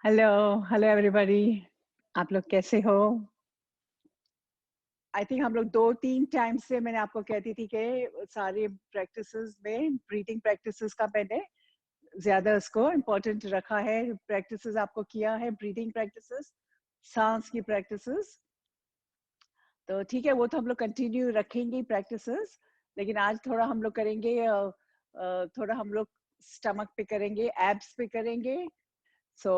Hello, hello everybody. आप लोग कैसे हो? आई थिंक हम लोग 2-3 टाइम से मैंने आपको कहती थी कि सारी प्रैक्टिसेस में ब्रीथिंग प्रैक्टिसेस का मैंने ज़्यादा इसको इम्पोर्टेंट रखा है। प्रैक्टिसेस आपको किया है ब्रीथिंग प्रैक्टिसेस, साँस की प्रैक्टिसेस। तो ठीक है, वो तो हम लोग कंटिन्यू रखेंगे प्रैक्टिसेस, लेकिन आज थोड़ा हम लोग करेंगे थोड़ा हम लोग स्टमक पे करेंगे, एब्स पे करेंगे। So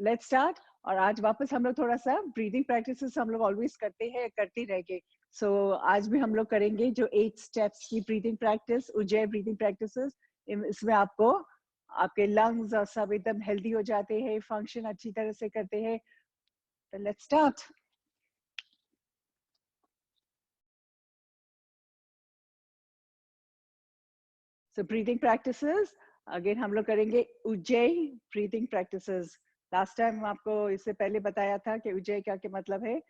let's start. और आज वापस हम लोग थोड़ा सा ब्रीदिंग प्रैक्टिसेस हम लोग ऑलवेज करते हैं, करते रहेंगे। सो आज भी हम लोग करेंगे जो 8 स्टेप्स की ब्रीदिंग प्रैक्टिस, उज्जैय ब्रीदिंग प्रैक्टिसेस। इसमें आपको आपके लंग्स और सब एकदम हेल्दी हो जाते हैं, फंक्शन अच्छी तरह से करते हैं। तो let's start. So breathing practices again हम लोग करेंगे उज्जैय ब्रीदिंग प्रैक्टिसेस। लास्ट टाइम आपको इससे पहले बताया था कि उज्जैय क्या क्या मतलब है।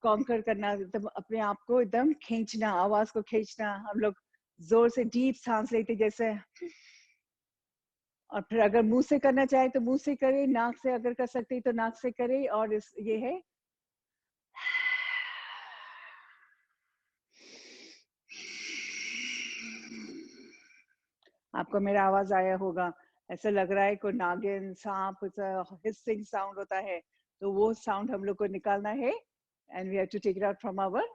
कॉन्कर करना, एकदम अपने आप को एकदम खींचना, आवाज को खींचना। हम लोग जोर से डीप सांस लेते जैसे, और फिर अगर मुंह से करना चाहे तो मुंह से करे, नाक से अगर कर सकते तो नाक से करे। और इस ये है आपको मेरा आवाज आया होगा। ऐसा लग रहा है कोई नागिन सांप हिसिंग साउंड होता है, तो वो साउंड हम लोग को निकालना है। And we have to take it out from our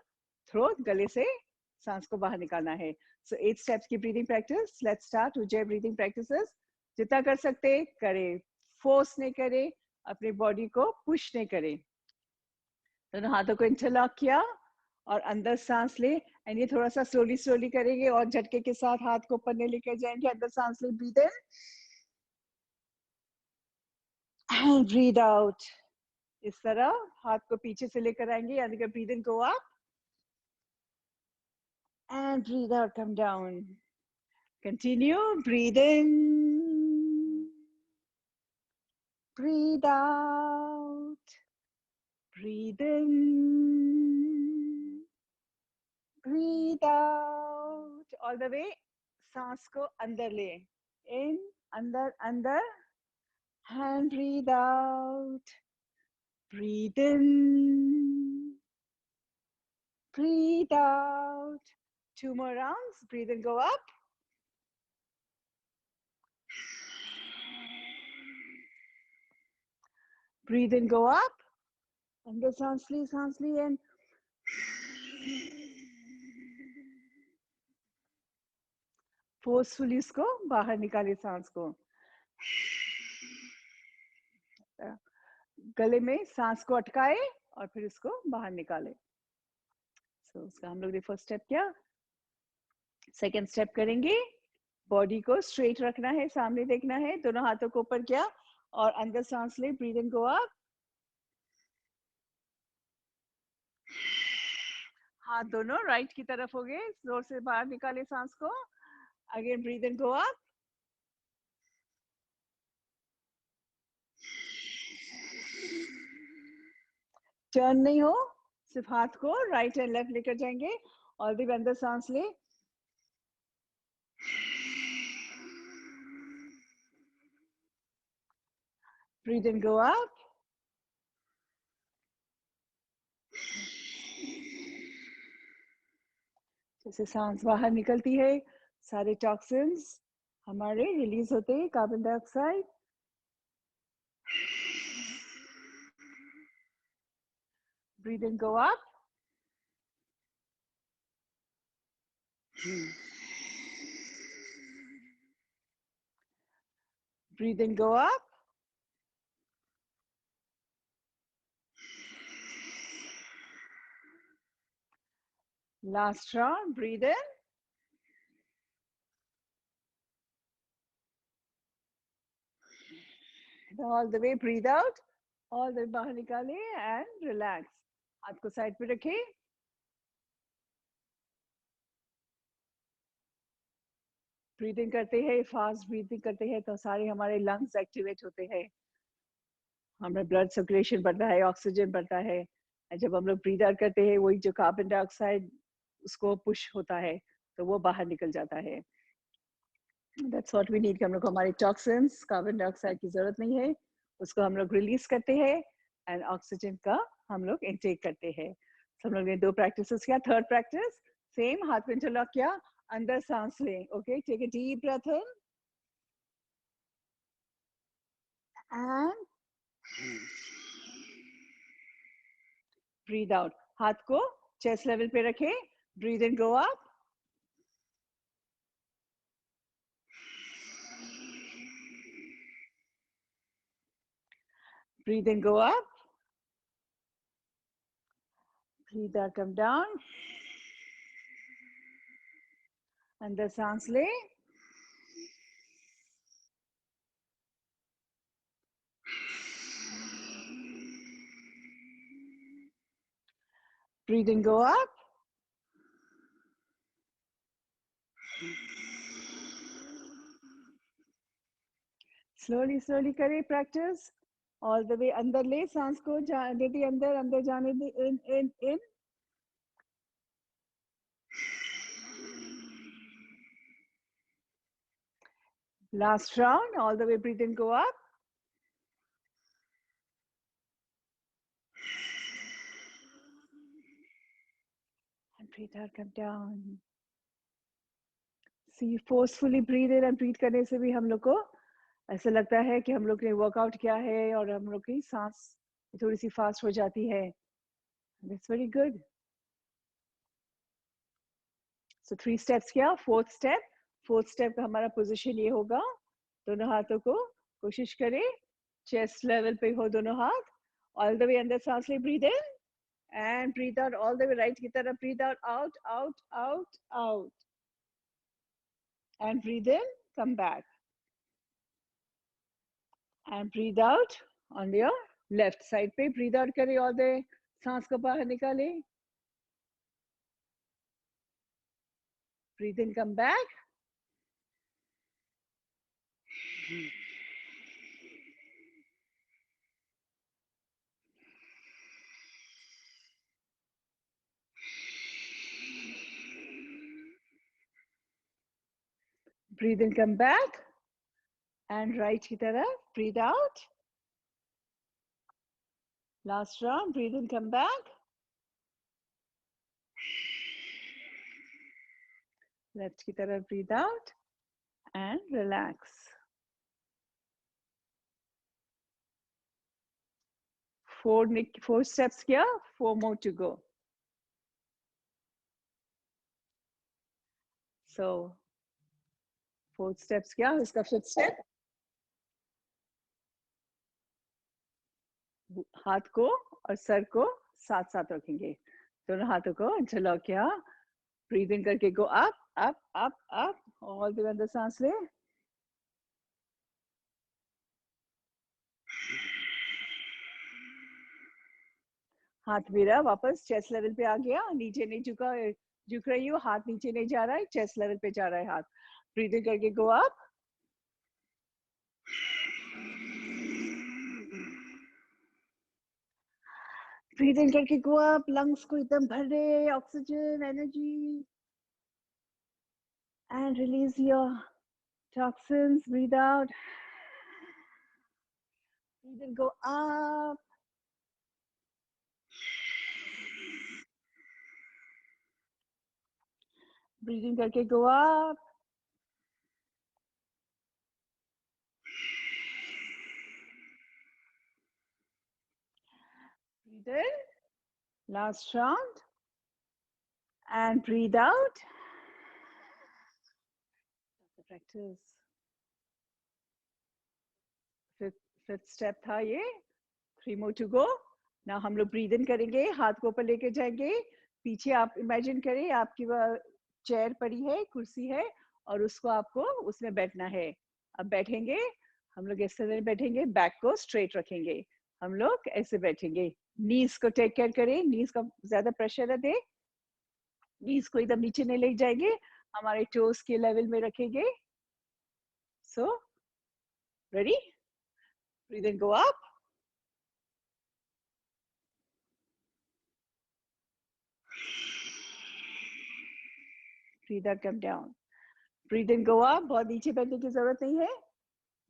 throat, गले से सांस को बाहर निकालना है। सो 8 स्टेप्स की breathing practice. Let's start Ujjayi breathing practices. जितना कर सकते करे, फोर्स नहीं करे, अपनी बॉडी को पुश नहीं करे। दोनों हाथों को इंटरलॉक किया और अंदर सांस ले। एंड ये थोड़ा सा स्लोली स्लोली करेंगे और झटके के साथ हाथ को ऊपर नहीं लेकर जाएंगे। अंदर सांस ले, breathe in and breathe out. इस तरह हाथ को पीछे से लेकर आएंगे, यानी कि breathe in, go up and breathe out, come down. Continue, breathe in, breathe out, breathe in, breathe out, all the way। सांस को अंदर ले, इन, अंदर अंदर, and breathe out, breathe in, breathe out। 2 more rounds, breathe in, go up, breathe in, go up, अंदर सांस ली and forcefully उसको बाहर निकाले सांस को। गले में सांस को अटकाए और फिर इसको बाहर निकाले। सो उसका हम लोग ने फर्स्ट स्टेप किया। सेकेंड स्टेप करेंगे, बॉडी को स्ट्रेट रखना है, सामने देखना है, दोनों हाथों को ऊपर किया और अंदर सांस ले, ब्रीद इन, गो अप, हाथ दोनों राइट की तरफ हो गए, जोर से बाहर निकाले सांस को। Again breathe in, go up, turn नहीं हो, सिर्फ हाथ को राइट एंड लेफ्ट लेकर जाएंगे। और भी अंदर सांस ले, ब्रीद इन, गो अप, जैसे सांस बाहर निकलती है सारे टॉक्सिन्स हमारे रिलीज होते हैं, carbon dioxide. Breathe in, go up, breathe in, go up, last round, breathe in, all the way, breathe out, all the way बाहर निकाले and relax। हाथ को साइड पे रखें। ब्रीदिंग करते हैं, फास्ट ब्रीदिंग करते हैं तो सारे हमारे लंग्स एक्टिवेट होते हैं, हमारा ब्लड सर्कुलेशन बढ़ता है, ऑक्सीजन बढ़ता है। जब हम लोग ब्रीद आउट करते हैं, वही जो कार्बन डाइऑक्साइड उसको पुश होता है तो वो बाहर निकल जाता है। दैट्स व्हाट वी नीड कि हम लोग को हमारे टॉक्सिन्स, कार्बन डाइऑक्साइड की जरूरत नहीं है, उसको हम लोग रिलीज करते हैं एंड ऑक्सीजन का हम लोग इनटेक करते हैं। So, हम लोग ने 2 प्रैक्टिसेस किया। थर्ड प्रैक्टिस सेम, हाथ को इंटरलॉक किया, अंदर सांस लें। Okay, take a deep breath in and breathe out. हाथ को चेस्ट लेवल पे रखें, breathe in, go up, breathe in, go up, breathe out, come down, अंदर सांस ले, breathe in, go up, slowly slowly करें प्रैक्टिस, ऑल द वे अंदर ले, सांस को जाने दे, अंदर अंदर जाने दे, इन in in, last round, all the way, breathe in, go up, and breathe out, come down. See, forcefully breathe in and breathe करने से भी हम लोग को ऐसा लगता है कि हम लोग ने वर्कआउट किया है और हम लोग की सांस थोड़ी सी फास्ट हो जाती है। That's very good. So 3 steps किया। फोर्थ स्टेप का हमारा पोजीशन ये होगा, दोनों हाथों को कोशिश करें चेस्ट लेवल पे हो दोनों हाथ, ऑल द वे अंदर सांस ले, breathe in and breathe out, all the way right की तरफ, breathe out, out out out out, and breathe in, come back and breathe out on your left side पे, ब्रीथ आउट करें, all the सांस को बाहर निकाले, breathe in, come back, breathe in, come back, and right की तरफ, breathe out, last round, breathe in, come back, left की तरफ, breathe out and relax. 4 steps किया, 4 more to go. So 4 steps किया, इसका 5th step, हाथ को और सर को साथ साथ रखेंगे, दोनों हाथों को इंटरलॉक किया, ब्रीथ इन करके go up up up up, all the way अंदर सांस ले, हाथ मेरा वापस चेस्ट लेवल पे आ गया, नीचे नहीं झुका, झुक रही हूँ, हाथ नीचे नहीं जा रहा है, चेस्ट लेवल पे जा रहा है हाथ, ब्रीथ इन करके गो अप, ब्रीथ इन करके गो अप, लंग्स को एकदम भर रहे oxygen energy, and release your toxins, breathe out, breathe in, go up, breathe in करके go up, breathe in, last round, and breathe out. The practice. Fifth step था ये, 3 more to go. Now हम लोग breathe in करेंगे, हाथ को ऊपर लेके जाएंगे, पीछे आप इमेजिन करें आपकी चेयर पड़ी है, कुर्सी है, और उसको आपको उसमें बैठना है। अब बैठेंगे, हम लोग इस तरह बैठेंगे, बैक को स्ट्रेट रखेंगे, हम लोग ऐसे बैठेंगे, नीज को टेक केयर करें, नीज का ज्यादा प्रेशर न दे, नीज को एकदम नीचे नहीं ले जाएंगे, हमारे टोस के लेवल में रखेंगे। So ready, breathe in, go up, breathe out, come down, breathe in go up, बहुत नीचे बैठने की जरूरत नहीं है,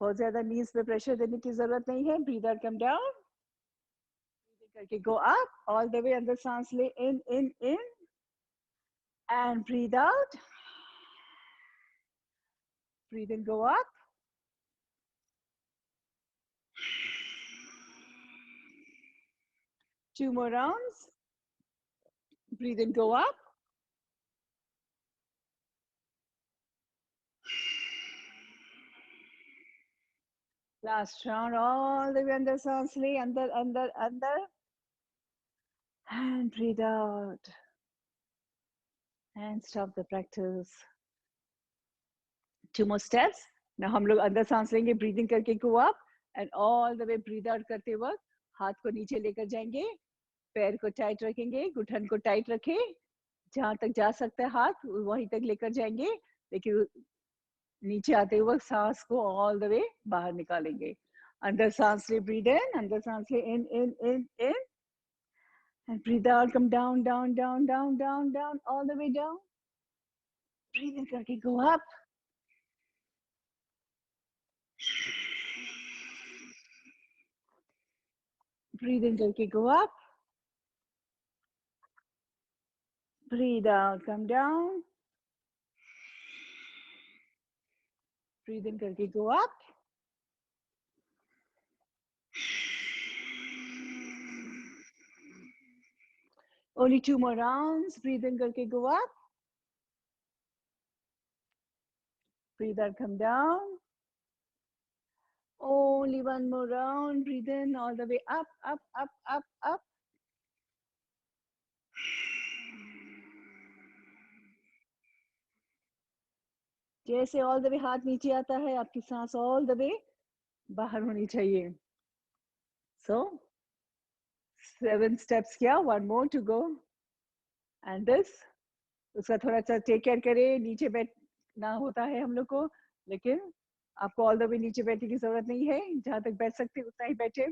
बहुत ज्यादा नीज पे प्रेशर देने की जरूरत नहीं है. Breathe out, come down. करके go up all the way, अंदर सांस ले, in in in, and breathe out. Breathe in go up. Two more rounds. Breathe in, go up. Last round, all the way under, सांस ले, अंदर अंदर अंदर, and breathe out, and stop the practice. Two more steps. Now हम लोग अंदर सांस लेंगे, breathing करके go up, and all the way breathe out करते वक्त हाथ को नीचे लेकर जाएंगे, पैर को टाइट रखेंगे, घुटन को टाइट रखें, जहां तक जा सकता है हाथ वहीं तक लेकर जाएंगे, लेकिन नीचे आते वक्त सांस को ऑल द वे बाहर निकालेंगे. अंदर सांस ले, ब्रीद इन, अंदर सांस ले, in in in in, and breathe out, come down down down down down down all the way down. Breathe in करके go up. Breathe in करके go up. Breathe out, come down. Breathe in करके go up. Only 2 more rounds. Breathe in करके go up. Breathe out, come down. Only 1 more round. Breathe in all the way up, up, up, up, up. जैसे all the वे हाथ नीचे आता है, आपकी सांस all the वे बाहर होनी चाहिए. So 7 steps किया, 1 more to go. And this, उसका थोड़ा सा टेक केयर करें. नीचे बैठना होता है हम लोग को, लेकिन आपको ऑल द वे नीचे बैठने की जरूरत नहीं है. जहां तक बैठ सकते उतना ही बैठे.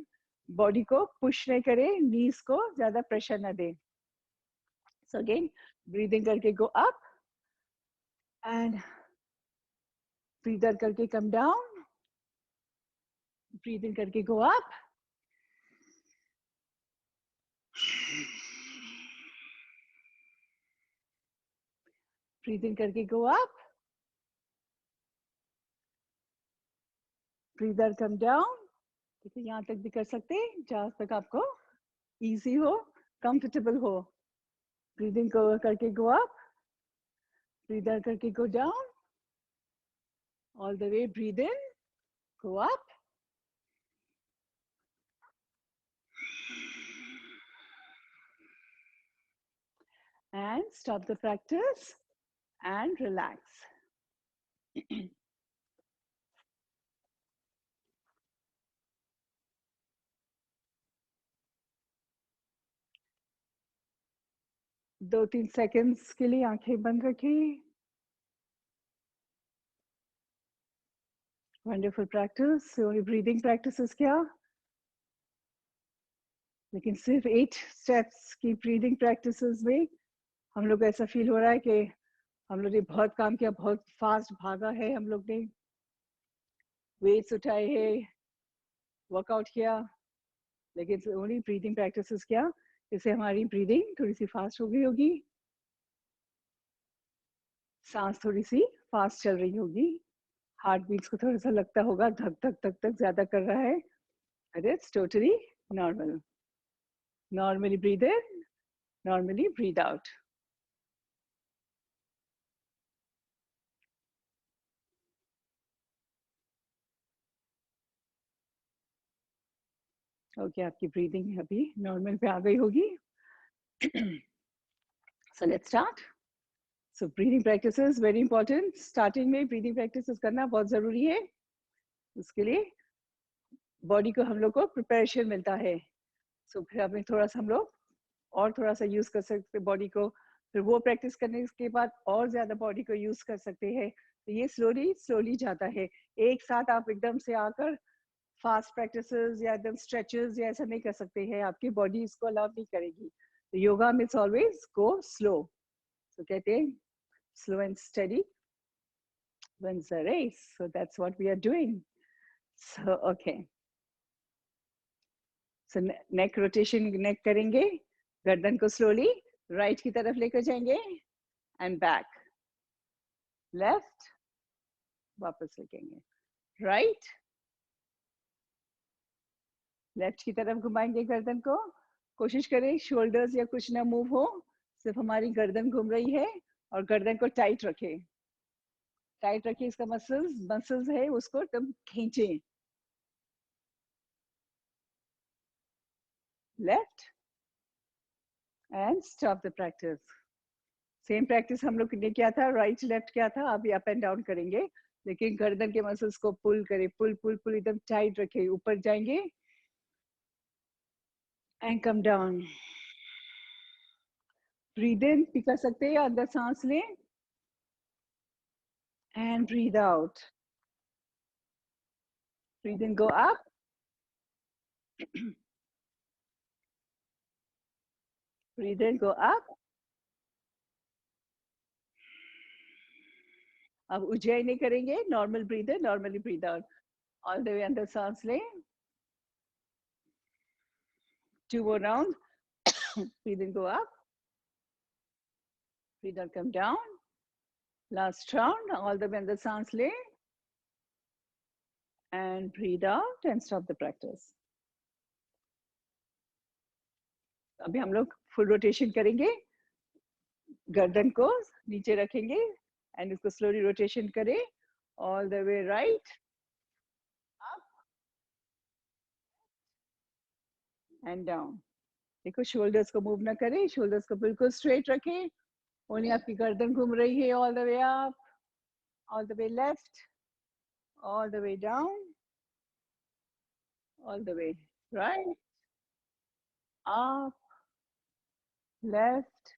बॉडी को पुश नहीं करें, नीज को ज्यादा प्रेशर ना दें. So again, breathing करके go up, and breathe out करके come down. Breathe in करके go up. Breathe in करके go up. Breathe out, come down. देखिए यहाँ तक भी कर सकते हैं, जहाँ तक आपको easy हो, comfortable हो. Breathing करके go up. Breathe out करके go down. All the way, breathe in, go up. And stop the practice and relax. 2-3 seconds के लिए आंखें बंद रखिए. Wonderful practice. Only breathing practices क्या, लेकिन सिर्फ 8 steps की breathing practices में हम लोग ऐसा फील हो रहा है कि हम लोग ने बहुत काम किया, बहुत फास्ट भागा है, हम लोग ने वेट्स उठाए हैं, वर्कआउट किया, लेकिन ओनली ब्रीदिंग प्रैक्टिसेस क्या, इससे हमारी ब्रीदिंग थोड़ी सी फास्ट हो गई होगी, सांस थोड़ी सी फास्ट चल रही होगी, हार्ट बीट्स को थोड़ा सा लगता होगा धक धक धक धक ज्यादा कर रहा है. It's totally normal. Normally breathe in, normally breathe out. Okay, आपकी ब्रीदिंग अभी नॉर्मल पे आ गई होगी. So let's start. So breathing practices very important. Starting में breathing practices करना बहुत जरूरी है. उसके लिए बॉडी को हम लोग को प्रिपरेशन मिलता है. So फिर हमें थोड़ा सा हम लोग और थोड़ा सा यूज कर सकते हैं बॉडी को. फिर वो प्रैक्टिस करने के बाद और ज्यादा बॉडी को यूज कर सकते हैं. तो ये स्लोली स्लोली जाता है. एक साथ आप एकदम से आकर फास्ट प्रैक्टिसेस या एकदम स्ट्रेचेस या ऐसा नहीं कर सकते हैं. आपकी बॉडी इसको अलाउ नहीं करेगी. तो योगा में ऑलवेज गो स्लो. तो कहते हैं slow and study. wins the race. So that's what we are doing. So okay. So neck rotation, neck करेंगे, गर्दन को slowly right की तरफ लेकर जाएंगे and back. Left, वापस लेकेंगे. Right, लेफ्ट की तरफ घुमाएंगे गर्दन को. कोशिश करें शोल्डर्स या कुछ ना मूव हो, सिर्फ हमारी गर्दन घूम रही है और गर्दन को टाइट रखें. टाइट रखिए, इसका मसल्स है उसको तब खींचें. Left and stop the practice. Same practice हम लोग ने किया था, राइट लेफ्ट किया था, अभी अप एंड डाउन करेंगे, लेकिन गर्दन के मसल्स को पुल करें, पुल पुल पुल एकदम टाइट रखें. ऊपर जाएंगे एंड कम डाउन. ब्रीद इन भी कर सकते हैं, अंदर सांस लें and breathe out. Breathe in, go up, breathe in, go up. अब उज्जैन नहीं करेंगे, normal breathe in, normally breathe out. All the way अंदर सांस लें. 2 more rounds. Breathe in, go up. Breathe out, come down. Last round, all the way अंदर सांस लें and breathe out and stop the practice. अभी हम लोग full rotation करेंगे, गर्दन को नीचे रखेंगे एंड इसको स्लोली रोटेशन करें all the way right, up and down. देखो शोल्डर्स को मूव ना करें, शोल्डर्स को बिल्कुल स्ट्रेट रखें. ओनली आपकी गर्दन घूम रही है all the way up, all the way left, all the way down, all the way right, up, left,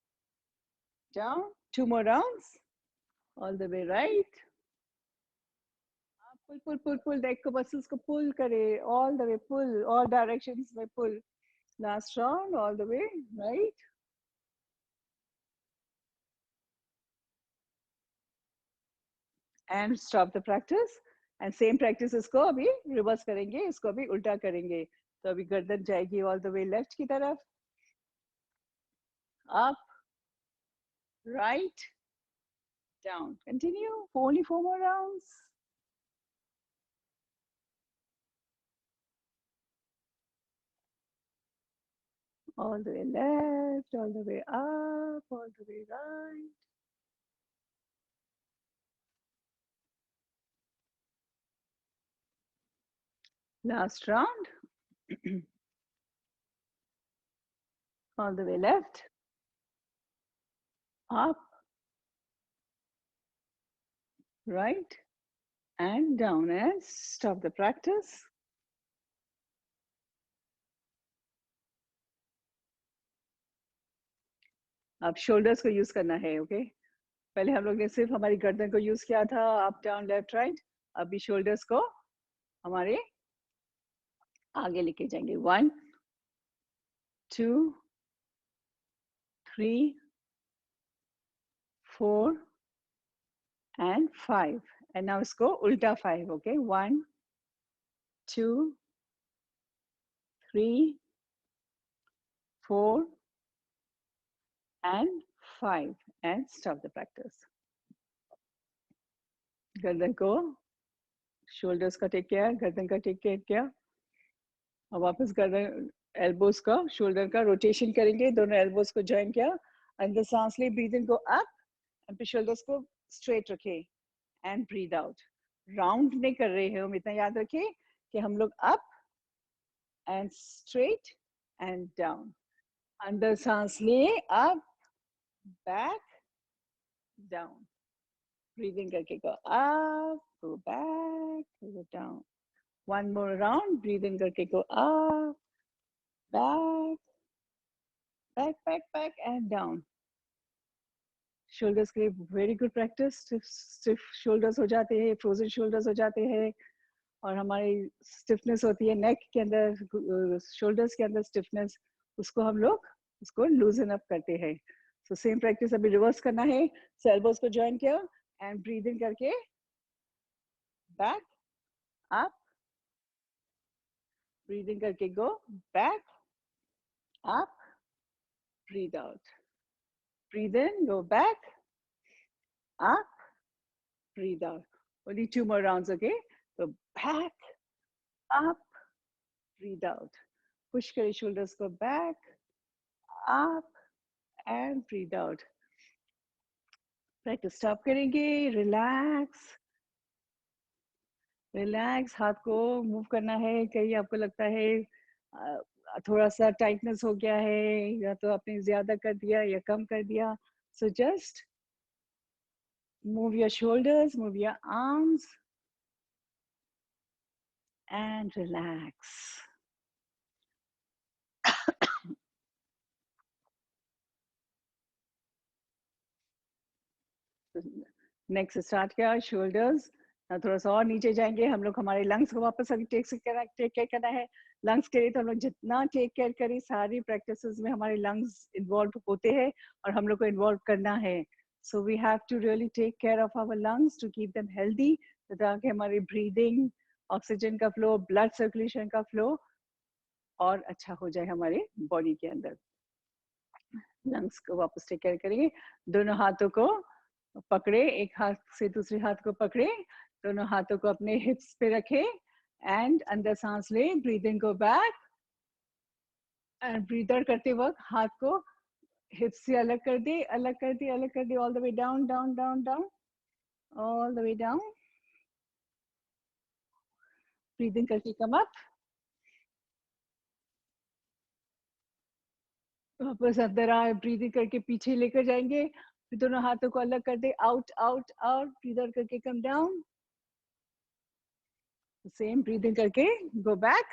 down. 2 more rounds. All the way right. Pull, pull, pull, pull. Neck को muscles को pull करे. All the way pull. All directions में pull. Last round. All the way right. And stop the practice. And same practice इसको अभी reverse करेंगे. इसको अभी उल्टा करेंगे. तो अभी गर्दन जाएगी all the way left की तरफ. Up. Right. Down. Continue. Only 4 more rounds. All the way left, all the way up, all the way right. Last round. All the way left, up, right, and down, and stop the practice. अब shoulders को use करना है, okay? पहले हम लोग ने सिर्फ हमारी गर्दन को यूज किया था, अप डाउन लेफ्ट राइट. अभी shoulders को हमारे आगे लेके जाएंगे. 1, 2, 3, 4 and 5. And now इसको उल्टा 5, okay? 1, 2, 3, 4 and 5 and stop the practice. गर्दन को, shoulders का take care, गर्दन का take care. और वापस गर्दन, elbows का, shoulder का rotation करेंगे. दोनों elbows को join किया. अंदर सांस ले, breathe in, go up. and फिर shoulders को straight रखें and breathe out. Round नहीं कर रहे हैं हम, इतना याद रखें कि हम लोग up and straight and down. अंदर सांस ले, up, back, down. Breathing करके go up, go back, go down. One more round. Breathing करके go up, back, back, back, back, and down. Shoulders के लिए very good practice. Stiff shoulders हो जाते हैं, frozen shoulders हो जाते हैं, और हमारी stiffness होती है neck के अंदर, shoulders के अंदर stiffness, उसको हम लोग उसको loosen up करते हैं. So same practice अभी reverse करना है. So elbows को join किया and breathe in करके back, up, breathing करके go back, up, breathe out, breathe in, go back, up, breathe out. Only 2 more rounds, okay? So back, up, breathe out. Push kare shoulders go back, up, and breathe out. Practice stop करेंगे, relax. Relax, हाथ को move करना है, कहीं आपको लगता है थोड़ा सा टाइटनेस हो गया है या तो आपने ज्यादा कर दिया या कम कर दिया, so just move your shoulders, move your arms and relax. Next start किया, शोल्डर्स थोड़ा सा और नीचे जाएंगे हम लोग, हमारे लंग्स को वापस अभी टेक केयर करना है. लंग्स के लिए तो हम लोग जितना टेक केयर करें, सारी प्रैक्टिसेस में हमारे लंग्स इन्वॉल्व होते हैं और हम लोग को इन्वॉल्व करना है. So we have to really take care of our lungs to keep them healthy, ताकि हमारी ब्रीदिंग, ऑक्सीजन का फ्लो, ब्लड सर्कुलेशन का फ्लो और अच्छा हो जाए हमारे बॉडी के अंदर. लंग्स को वापस टेक केयर करेंगे. दोनों हाथों को पकड़े, एक हाथ से दूसरे हाथ को पकड़े, दोनों हाथों को अपने हिप्स पे रखे एंड अंदर सांस ले, breathe in, go back and breathe out करते वक्त हाथ को हिप्स से अलग कर दे, अलग कर दे, अलग कर दे, all the way down, down, down, down, all the way down. Breathe in करके कम अप, वापस अंदर आए, ब्रीद इन करके पीछे लेकर जाएंगे, फिर दोनों हाथों को अलग कर दे, out, out, out, breathe out करके come down. Same breathe in करके go back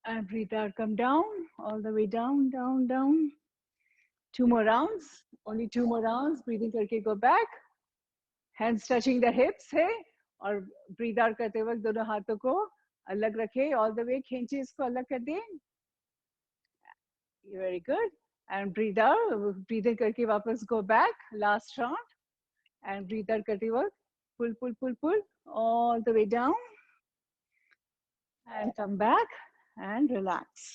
and breathe out, come down, all the way down, down, down. 2 more rounds, only 2 more rounds. Breathing करके go back, hands touching the hips है, और breathe out करते वक्त दोनों हाथों को अलग रखे, all the way खींचे, इसको अलग कर दें. Very good. And breathe out, breathe in करके वापस go back, last round. And breathe out करते वक्त pull, pull, pull, pull, all the way down. And come back and relax.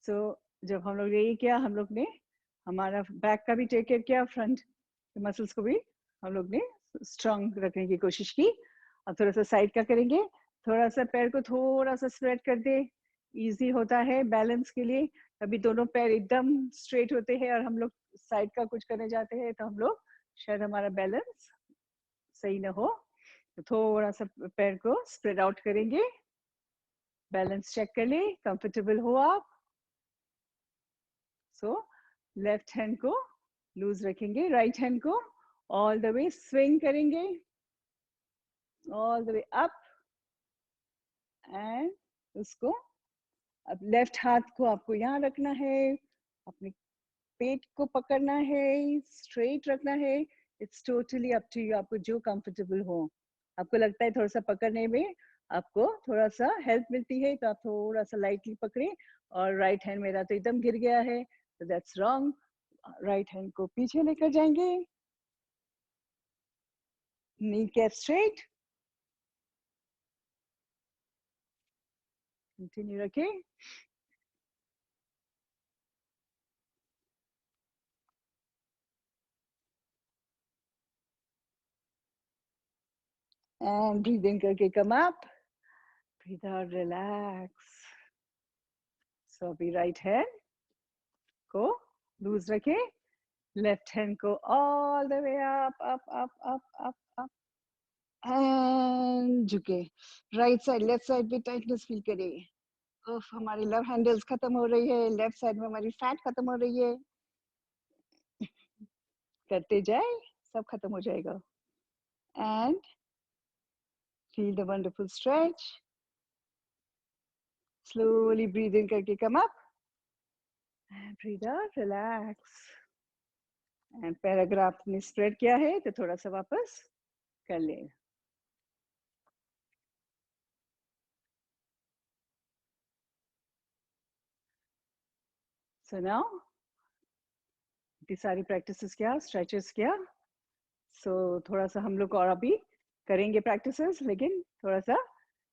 सो जब हम लोग ने ये किया, हम लोग ने हमारा बैक का भी टेक केयर किया, फ्रंट मसल्स को भी हम लोग ने स्ट्रांग रखने की कोशिश की. अब थोड़ा सा साइड का करेंगे, थोड़ा सा पैर को थोड़ा सा स्प्रेड कर दे, इजी होता है बैलेंस के लिए. अभी दोनों पैर एकदम स्ट्रेट होते हैं और हम लोग साइड का कुछ करने जाते हैं तो हम लोग शायद हमारा बैलेंस सही ना हो, तो थोड़ा सा पैर को स्प्रेड आउट करेंगे, बैलेंस चेक कर ले, कंफर्टेबल हो आप. सो लेफ्ट हैंड को लूज रखेंगे, राइट हैंड को ऑल द वे स्विंग करेंगे, all the way up and उसको अब लेफ्ट हाथ को आपको यहाँ रखना है, अपने पेट को पकड़ना है, स्ट्रेट रखना है. It's totally up to you, आपको जो कंफर्टेबल हो. आपको लगता है थोड़ा सा पकड़ने में आपको थोड़ा सा हेल्प मिलती है तो आप थोड़ा सा लाइटली पकड़े. और राइट हैंड मेरा तो एकदम गिर गया है, तो दैट्स रॉन्ग. राइट हैंड को पीछे लेकर जाएंगे, नी कैप स्ट्रेट, कंटिन्यू रखें. एंड ब्रीथ इन करके come up, breathe out, relax. So अभी राइट हैंड को लूज रखें, लेफ्ट हैंड को all the way up, up, up, up, up, up and झुके. राइट साइड, लेफ्ट साइड पे tightness feel करें. उफ, हमारी लव हैंडल्स खत्म हो रही है, लेफ्ट साइड में हमारी फैट खत्म हो रही है. करते जाए, सब खत्म हो जाएगा. And feel the wonderful stretch. Slowly breathe in करके come up and breathe out, relax. And पैर अगर आपने स्प्रेड किया है तो थोड़ा सा वापस कर ले. सो नाउ इतनी सारी प्रैक्टिसेस किया, स्ट्रेचेस किया। सो थोड़ा सा हम लोग और अभी करेंगे प्रैक्टिसेस, लेकिन थोड़ा सा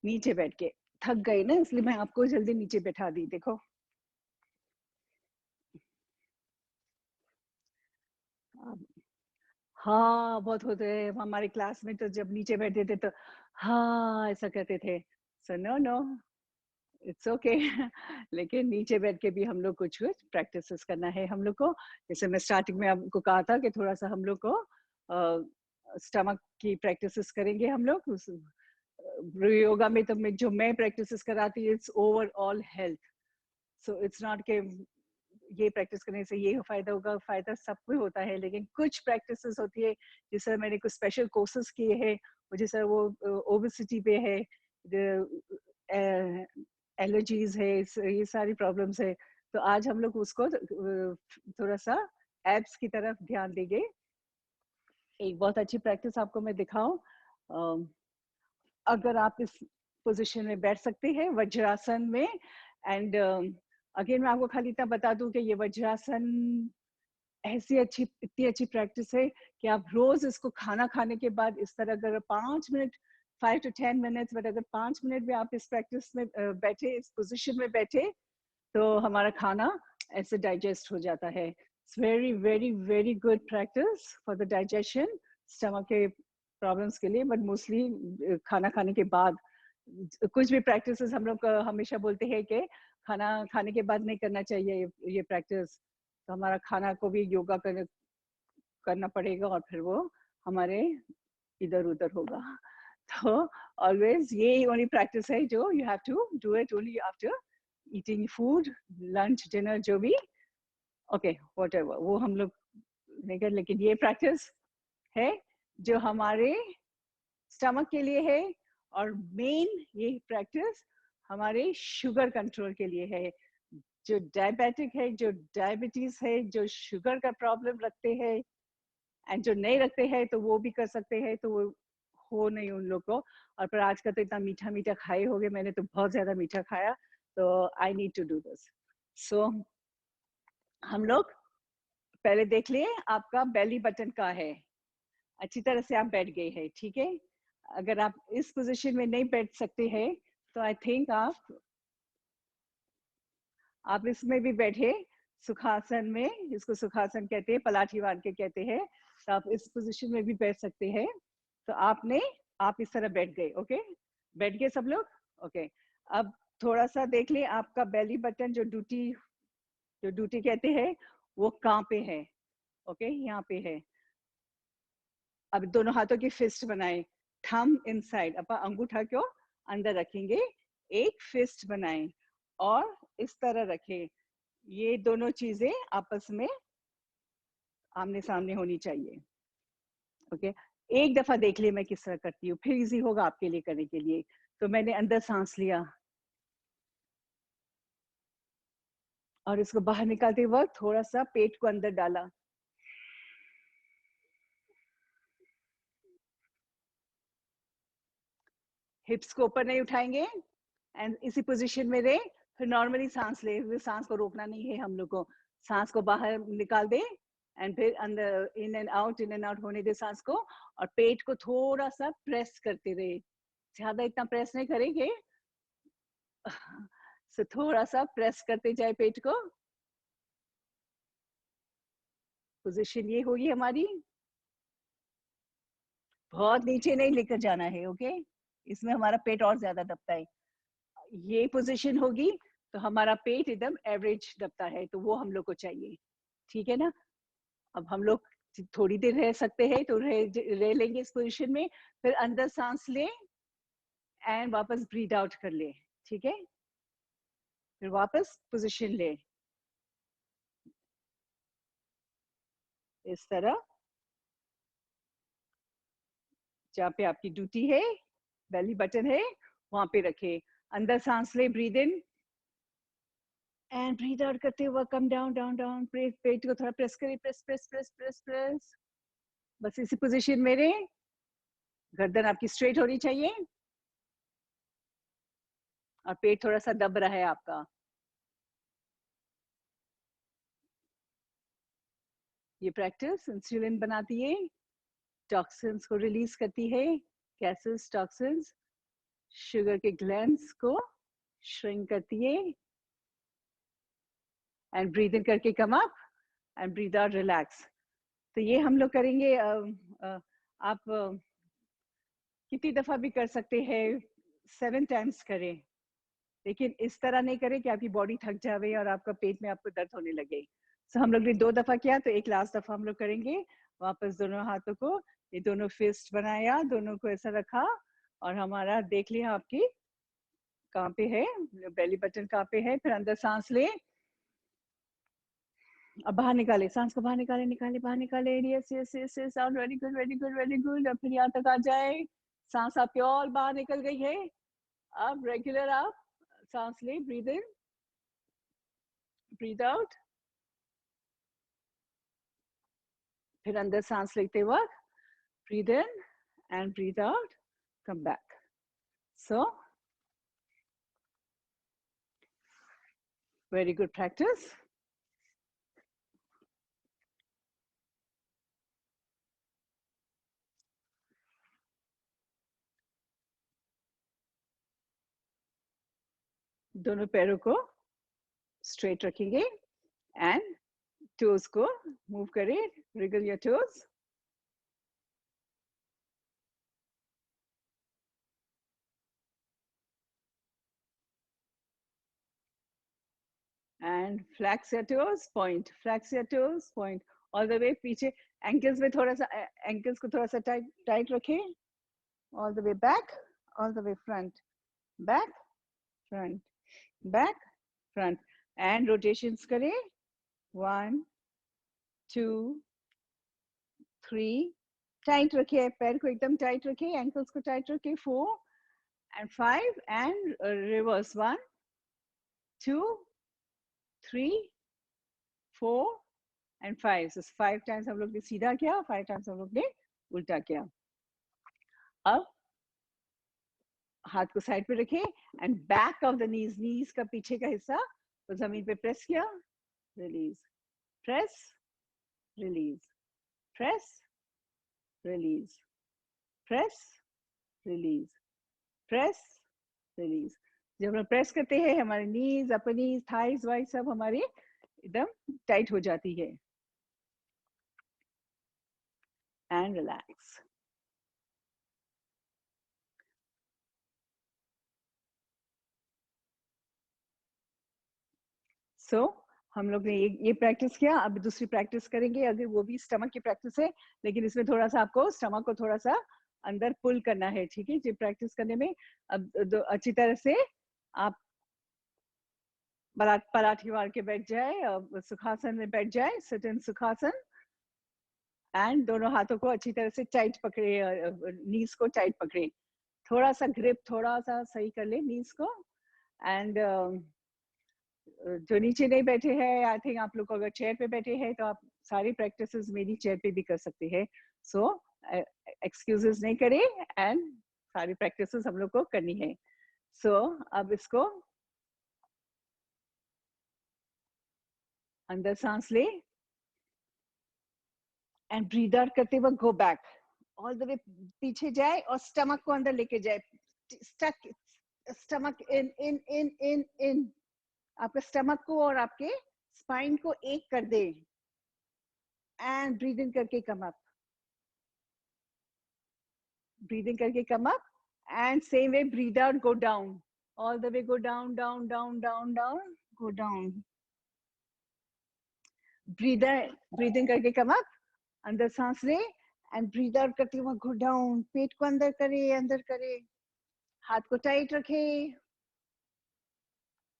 नीचे बैठ के थक गए ना, इसलिए मैं आपको जल्दी नीचे बैठा दी। देखो हाँ, बहुत होते हैं हमारे क्लास में, तो जब नीचे बैठते थे तो हाँ ऐसा कहते थे। So no no, it's okay लेकिन नीचे बैठ के भी हम लोग कुछ कुछ प्रैक्टिसेस करना है हम लोग को। जैसे मैं स्टार्टिंग में आपको कहा था कि थोड़ा सा हम लोग को स्टमक की प्रैक्टिसेस करेंगे हम लोग। उस योगा में तो जो मैं प्रैक्टिसेस कराती हूँ, it's overall health. So it's not के ये प्रैक्टिस करने से ये फायदा होगा, फायदा सबको होता है, लेकिन कुछ प्रैक्टिसेस होती है। जैसे मैंने कुछ स्पेशल कोर्सेज किए हैं, जैसे वो ओबेसिटी पे है, एलर्जीज है, ये सारी प्रॉब्लम्स है। तो आज हम लोग उसको थोड़ा सा एब्स की तरफ ध्यान देंगे। एक बहुत अच्छी प्रैक्टिस आपको मैं दिखाऊं, अगर आप इस पोजीशन में बैठ सकते हैं वज्रासन में। एंड अगेन मैं आपको खाली इतना बता दूं कि ये वज्रासन ऐसी अच्छी, इतनी अच्छी प्रैक्टिस है कि आप रोज इसको खाना खाने के बाद इस तरह अगर 5 मिनट, 5 to 10 मिनट्स, बट अगर 5 मिनट भी आप इस प्रैक्टिस में बैठे, इस पोजीशन में बैठे, तो हमारा खाना ऐसे डाइजेस्ट हो जाता है। It's very very very good practice for the digestion, stomach के प्रॉब्लम्स के लिए। बट मोस्टली खाना खाने के बाद, कुछ भी प्रैक्टिसेस हम लोग हमेशा बोलते हैं कि खाना खाने के बाद नहीं करना चाहिए ये प्रैक्टिस। तो हमारा खाना को भी योगा करना पड़ेगा, और फिर वो हमारे इधर उधर होगा। तो ऑलवेज ये ओनली प्रैक्टिस है जो you have to do it only after eating food, lunch, dinner, जो भी, ओके व्हाटएवर, वो हम लोग नहीं कर। लेकिन ये प्रैक्टिस है जो हमारे स्टमक के लिए है, और मेन ये प्रैक्टिस हमारे शुगर कंट्रोल के लिए है। जो डायबिटिक है, जो डायबिटीज है, जो शुगर का प्रॉब्लम रखते हैं, एंड जो नहीं रखते हैं तो वो भी कर सकते हैं, तो वो हो नहीं उन लोग को। और पर आज का तो इतना मीठा मीठा खाए होगे, मैंने तो बहुत ज्यादा मीठा खाया, तो I need to do this. So हम लोग पहले देख लिए आपका बेली बटन का है, अच्छी तरह से आप बैठ गए हैं, ठीक है। अगर आप इस पोजीशन में नहीं बैठ सकते हैं, तो आई थिंक आप इसमें भी बैठे, सुखासन में, इसको सुखासन कहते हैं, पलाठी बांध के कहते हैं। तो आप इस पोजीशन में भी बैठ सकते हैं। तो आप इस तरह बैठ गए, ओके, बैठ गए सब लोग, ओके। अब थोड़ा सा देख ले आपका बेली बटन, जो ड्यूटी कहते हैं, वो कहाँ पे है, ओके, यहाँ पे है। अब दोनों हाथों की फिस्ट बनाए, थंब इनसाइड, अपन अंगूठा को अंदर रखेंगे, एक फिस्ट बनाए और इस तरह रखें। ये दोनों चीजें आपस में आमने सामने होनी चाहिए, ओके। एक दफा देख ले मैं किस तरह करती हूँ, फिर इजी होगा आपके लिए करने के लिए। तो मैंने अंदर सांस लिया, और इसको बाहर निकालते वक्त थोड़ा सा पेट को अंदर डाला, हिप्स को ऊपर नहीं उठाएंगे, एंड इसी पोजीशन में रहे। फिर नॉर्मली सांस ले, सांस को रोकना नहीं है हम लोग को, सांस को बाहर निकाल दे, एंड फिर अंदर in and out, in and out होने दे सांस को। और पेट को थोड़ा सा प्रेस करते रहे, ज्यादा इतना प्रेस नहीं करेंगे, सो थोड़ा सा प्रेस करते जाए पेट को। पोजीशन ये होगी हमारी, बहुत नीचे नहीं लेकर जाना है, ओके, इसमें हमारा पेट और ज्यादा दबता है। ये पोजीशन होगी तो हमारा पेट एकदम एवरेज दबता है, तो वो हम लोग को चाहिए, ठीक है ना। अब हम लोग थोड़ी देर रह सकते हैं तो रह लेंगे इस पोजीशन में, फिर अंदर सांस ले एंड वापस ब्रीथ आउट कर ले, ठीक है। फिर वापस पोजीशन ले, इस तरह, जहाँ पे आपकी ड्यूटी है, बेली बटन है, वहां पे रखे। अंदर सांस ले, breathe in and breathe out करते हुए कम डाउन डाउन डाउन, पेट को थोड़ा प्रेस करिए, press press press press press, बस इसी पोजीशन में रहे। गर्दन आपकी स्ट्रेट होनी चाहिए, और पेट थोड़ा सा दब रहा है आपका। ये प्रैक्टिस इंसुलिन बनाती है, टॉक्सिन्स को रिलीज करती है, गैसेस टॉक्सिन्स, शुगर के ग्लैंड्स को श्रिंक करती है, एंड ब्रीथ इन करके come up and breathe out relax. तो ये हम लोग करेंगे। आप कितनी दफा भी कर सकते हैं, 7 टाइम्स करें, लेकिन इस तरह नहीं करें कि आपकी बॉडी थक जावे और आपका पेट में आपको दर्द होने लगे। सो हम लोग ने 2 दफा किया, तो एक लास्ट दफा हम लोग करेंगे। वापस दोनों हाथों को, ये दोनों फिस्ट बनाया, दोनों को ऐसा रखा, और हमारा देख लिया आपकी कहाँ पे है, बेली बटन कहाँ पे है। फिर अंदर सांस ले, अब बाहर निकाले, सांस को बाहर निकाले, निकाले, बाहर निकाले। Yes yes yes yes, sound very good, very good, very good. अब फिर यहाँ तक आ जाए, सांस आपकी और बाहर निकल गई है। अब रेगुलर आप सांस ले, ब्रीद इन, ब्रीद आउट, फिर अंदर सांस लेते वक्त breathe in and breathe out, come back. So very good practice. दोनों पैरों को स्ट्रेट रखेंगे एंड टोज को मूव करें, wiggle your toes. And flex your toes, point, flex your toes, point, all the way पीछे। एंकल्स में थोड़ा सा, एंकल्स को थोड़ा सा टाइट टाइट रखें, all the way back, all the way front, back, front, back, front, and rotations करें। 1 2 3, tight रखिए, पैर को एकदम टाइट रखिए, एंकल्स को टाइट रखिए। 4 and 5 and reverse, 1 2 3 4 and 5। so 5 times हम लोग ने सीधा किया, 5 times हम लोग ने उल्टा किया। अब हाथ को साइड पे रखे and back of the knees, knees का पीछे का हिस्सा तो जमीन पे प्रेस किया, release, press, release, press, release, press, release, press, release. जब हम प्रेस करते हैं, हमारे नीज, अपर नीज, थाइज वाइज सब हमारे एकदम टाइट हो जाती है। And relax. सो हम लोग ने ये प्रैक्टिस किया। अब दूसरी प्रैक्टिस करेंगे, अगर वो भी स्टमक की प्रैक्टिस है, लेकिन इसमें थोड़ा सा आपको स्टमक को थोड़ा सा अंदर पुल करना है, ठीक है। ये प्रैक्टिस करने में अब अच्छी तरह से आप पराठी मार के बैठ जाए, सुखासन में बैठ जाए, सिट इन सुखासन, एंड दोनों हाथों को अच्छी तरह से टाइट पकड़े, नीज को टाइट पकड़े, थोड़ा सा ग्रिप थोड़ा सा सही कर ले नीज को। एंड जो नीचे नहीं बैठे हैं, आई थिंक आप लोग अगर चेयर पे बैठे हैं तो आप सारी प्रैक्टिसेस मेरी चेयर पे भी कर सकते हैं। सो एक्सक्यूजेस नहीं करें, एंड सारी प्रैक्टिसेस हम लोग को करनी है। सो अब इसको अंदर सांस ले एंड ब्रीद आउट करते वक्त go back, all the way पीछे जाए और स्टमक को अंदर लेके जाए, stuck stomach in in in in इन, आपके स्टमक को और आपके स्पाइन को एक कर दे, एंड ब्रीद इन करके कम अप, ब्रीद इन करके come up, and same way breathe out, go down, all the way go down down down down down, go down, breathe in करके come up, अंदर सांस ले and breathe out करते हुए go down, पेट को अंदर करे, अंदर करे, हाथ को टाइट रखे,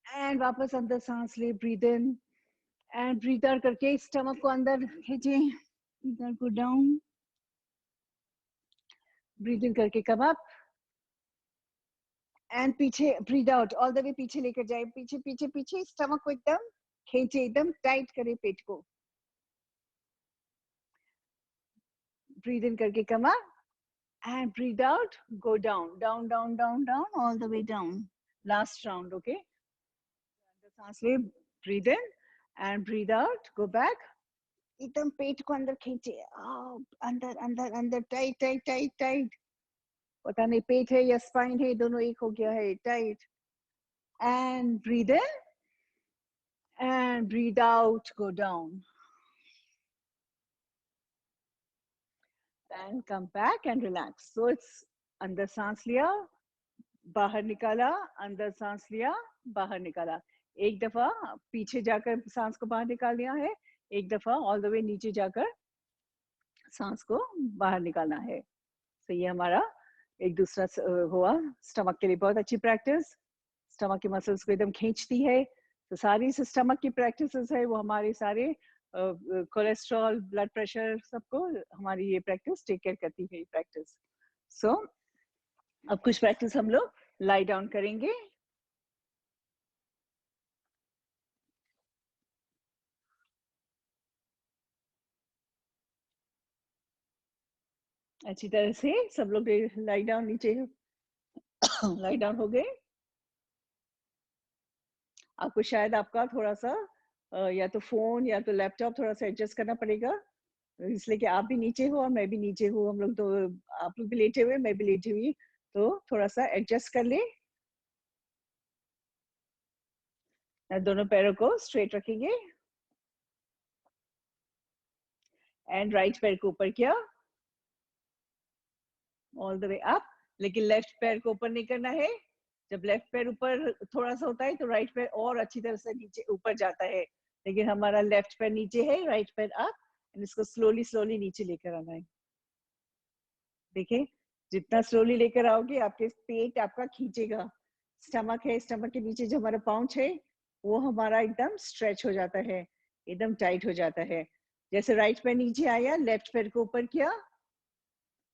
एंड वापस अंदर सांस ले, breathe in and breathe out करके स्टमक को अंदर खींचे, इधर गो डाउन, ब्रीद इन करके कम अप, एंड पीछे breathe out, all the way पीछे लेकर जाए, पीछे पीछे पीछे, स्टमक को एकदम खींचे, एकदम टाइट करे पेट को, ब्रीद इन करके come up and breathe out, go down, down, down, down, down, all the way down. Last round, okay? Breathe in and breathe out, go back, एकदम पेट को अंदर खींचे, अंदर अंदर अंदर, टाइट टाइट टाइट टाइट, पता नहीं पेट है या स्पाइन है, दोनों एक हो गया है, tight. And breathe in and breathe out, go down and come back and relax. So it's अंदर सांस लिया, बाहर निकाला, अंदर सांस लिया, बाहर निकाला। एक दफा पीछे जाकर सांस को बाहर निकाल लिया है, एक दफा ऑल द वे नीचे जाकर सांस को बाहर निकालना है। तो ये हमारा एक दूसरा हुआ। स्टमक के लिए बहुत अच्छी प्रैक्टिस, स्टमक के मसल्स को एकदम खींचती है। तो सारी स्टमक की प्रैक्टिसेस है, वो हमारे सारे कोलेस्ट्रॉल, ब्लड प्रेशर, सबको हमारी ये प्रैक्टिस टेक केयर करती है, ये प्रैक्टिस। सो अब कुछ प्रैक्टिस हम लोग लाई डाउन करेंगे। अच्छी तरह से सब लोग लाई डाउन, नीचे लाई डाउन हो गए। आपको शायद आपका थोड़ा सा या तो फोन या तो लैपटॉप थोड़ा सा एडजस्ट करना पड़ेगा, इसलिए कि आप भी नीचे हो और मैं भी नीचे हूँ, हम लोग तो, आप लोग भी लेटे हुए, मैं भी लेटी हुई, तो थोड़ा सा एडजस्ट कर ले। दोनों पैरों को स्ट्रेट रखेंगे एंड राइट पैर को ऊपर किया, ऑल द वे अप। लेकिन लेफ्ट पैर को ऊपर नहीं करना है। जब लेफ्ट पैर ऊपर थोड़ा सा होता है तो राइट पैर और अच्छी तरह से नीचे ऊपर जाता है, लेकिन हमारा लेफ्ट पैर नीचे है, राइट पैर अप, इसको स्लोली स्लोली नीचे लेकर आना है। देखिए, जितना स्लोली लेकर आओगे आपके पेट आपका खींचेगा। स्टमक है, स्टमक के नीचे जो हमारा पाउच है वो हमारा एकदम स्ट्रेच हो जाता है, एकदम टाइट हो जाता है। जैसे राइट पैर नीचे आया, लेफ्ट पैर को ऊपर किया,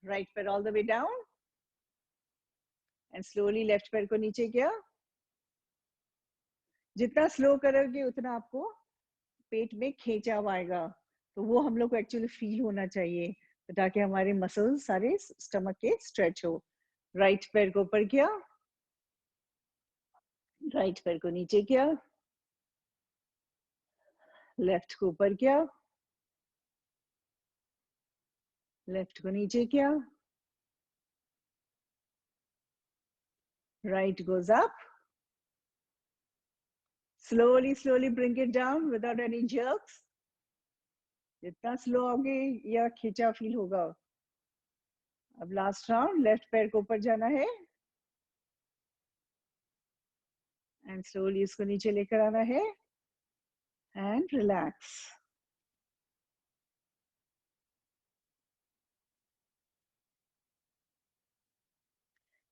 राइट पैर all the way down and slowly left पैर को नीचे किया। जितना स्लो करोगे उतना आपको पेट में खींचाव आएगा, तो वो हम लोग को एक्चुअली फील होना चाहिए, तो ताकि हमारे मसल्स सारे स्टमक के स्ट्रेच हो। राइट पैर को ऊपर किया, राइट पैर को नीचे किया, लेफ्ट को ऊपर किया, लेफ्ट को नीचे किया, right goes up, slowly slowly bring it down without any jerks। जितना स्लो आओगे या खींचा फील होगा। अब लास्ट राउंड, लेफ्ट पैर को ऊपर जाना है एंड स्लोली इसको नीचे लेकर आना है एंड रिलैक्स।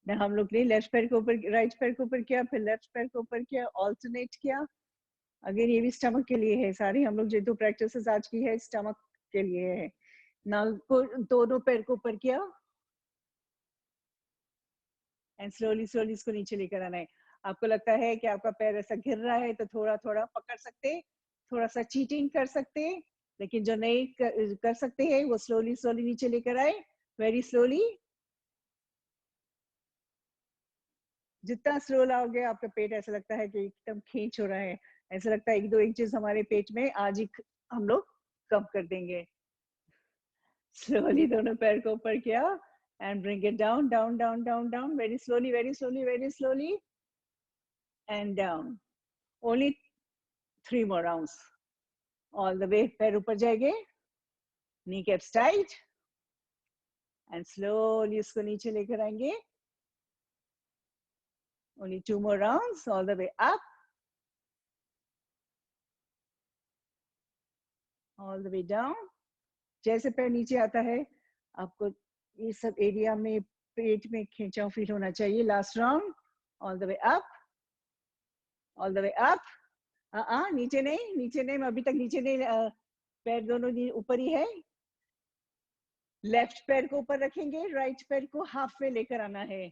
ना हम लोग ने लेफ्ट पैर को ऊपर, राइट पैर को ऊपर किया, फिर लेफ्ट पैर को ऊपर किया, ऑल्टरनेट किया। अगेन ये भी स्टमक के लिए है, सारी हम लोग जो दो प्रैक्टिस आज की है स्टमक के लिए है। ना दोनों पैर को ऊपर किया एंड स्लोली स्लोली इसको नीचे लेकर आना है। आपको लगता है कि आपका पैर ऐसा गिर रहा है तो थोड़ा थोड़ा पकड़ सकते, थोड़ा सा चीटिंग कर सकते, लेकिन जो नहीं कर सकते हैं वो स्लोली स्लोली नीचे लेकर आए, वेरी स्लोली। जितना स्लो लाओगे आपका पेट ऐसा लगता है कि एकदम खींच हो रहा है, ऐसा लगता है एक दो इंचेस हमारे पेट में आज ही हम लोग कम कर देंगे। स्लोली दोनों पैर को ऊपर किया and bring it down down down down down, very slowly very slowly very slowly and down. Only 3 more rounds, all the way पैर ऊपर जाएंगे, नी कैप्स टाइट एंड स्लोली उसको नीचे लेकर आएंगे। only 2 more rounds, all the way up, all the way down। जैसे पैर नीचे आता है आपको ये सब एरिया में पेट में खींचाव फील होना चाहिए। Last round, all the way up, all the way up. नीचे नहीं, नीचे नहीं, अभी तक नीचे नहीं, पैर दोनों ऊपर ही है। लेफ्ट पैर को ऊपर रखेंगे, राइट पैर को हाफ वे लेकर आना है।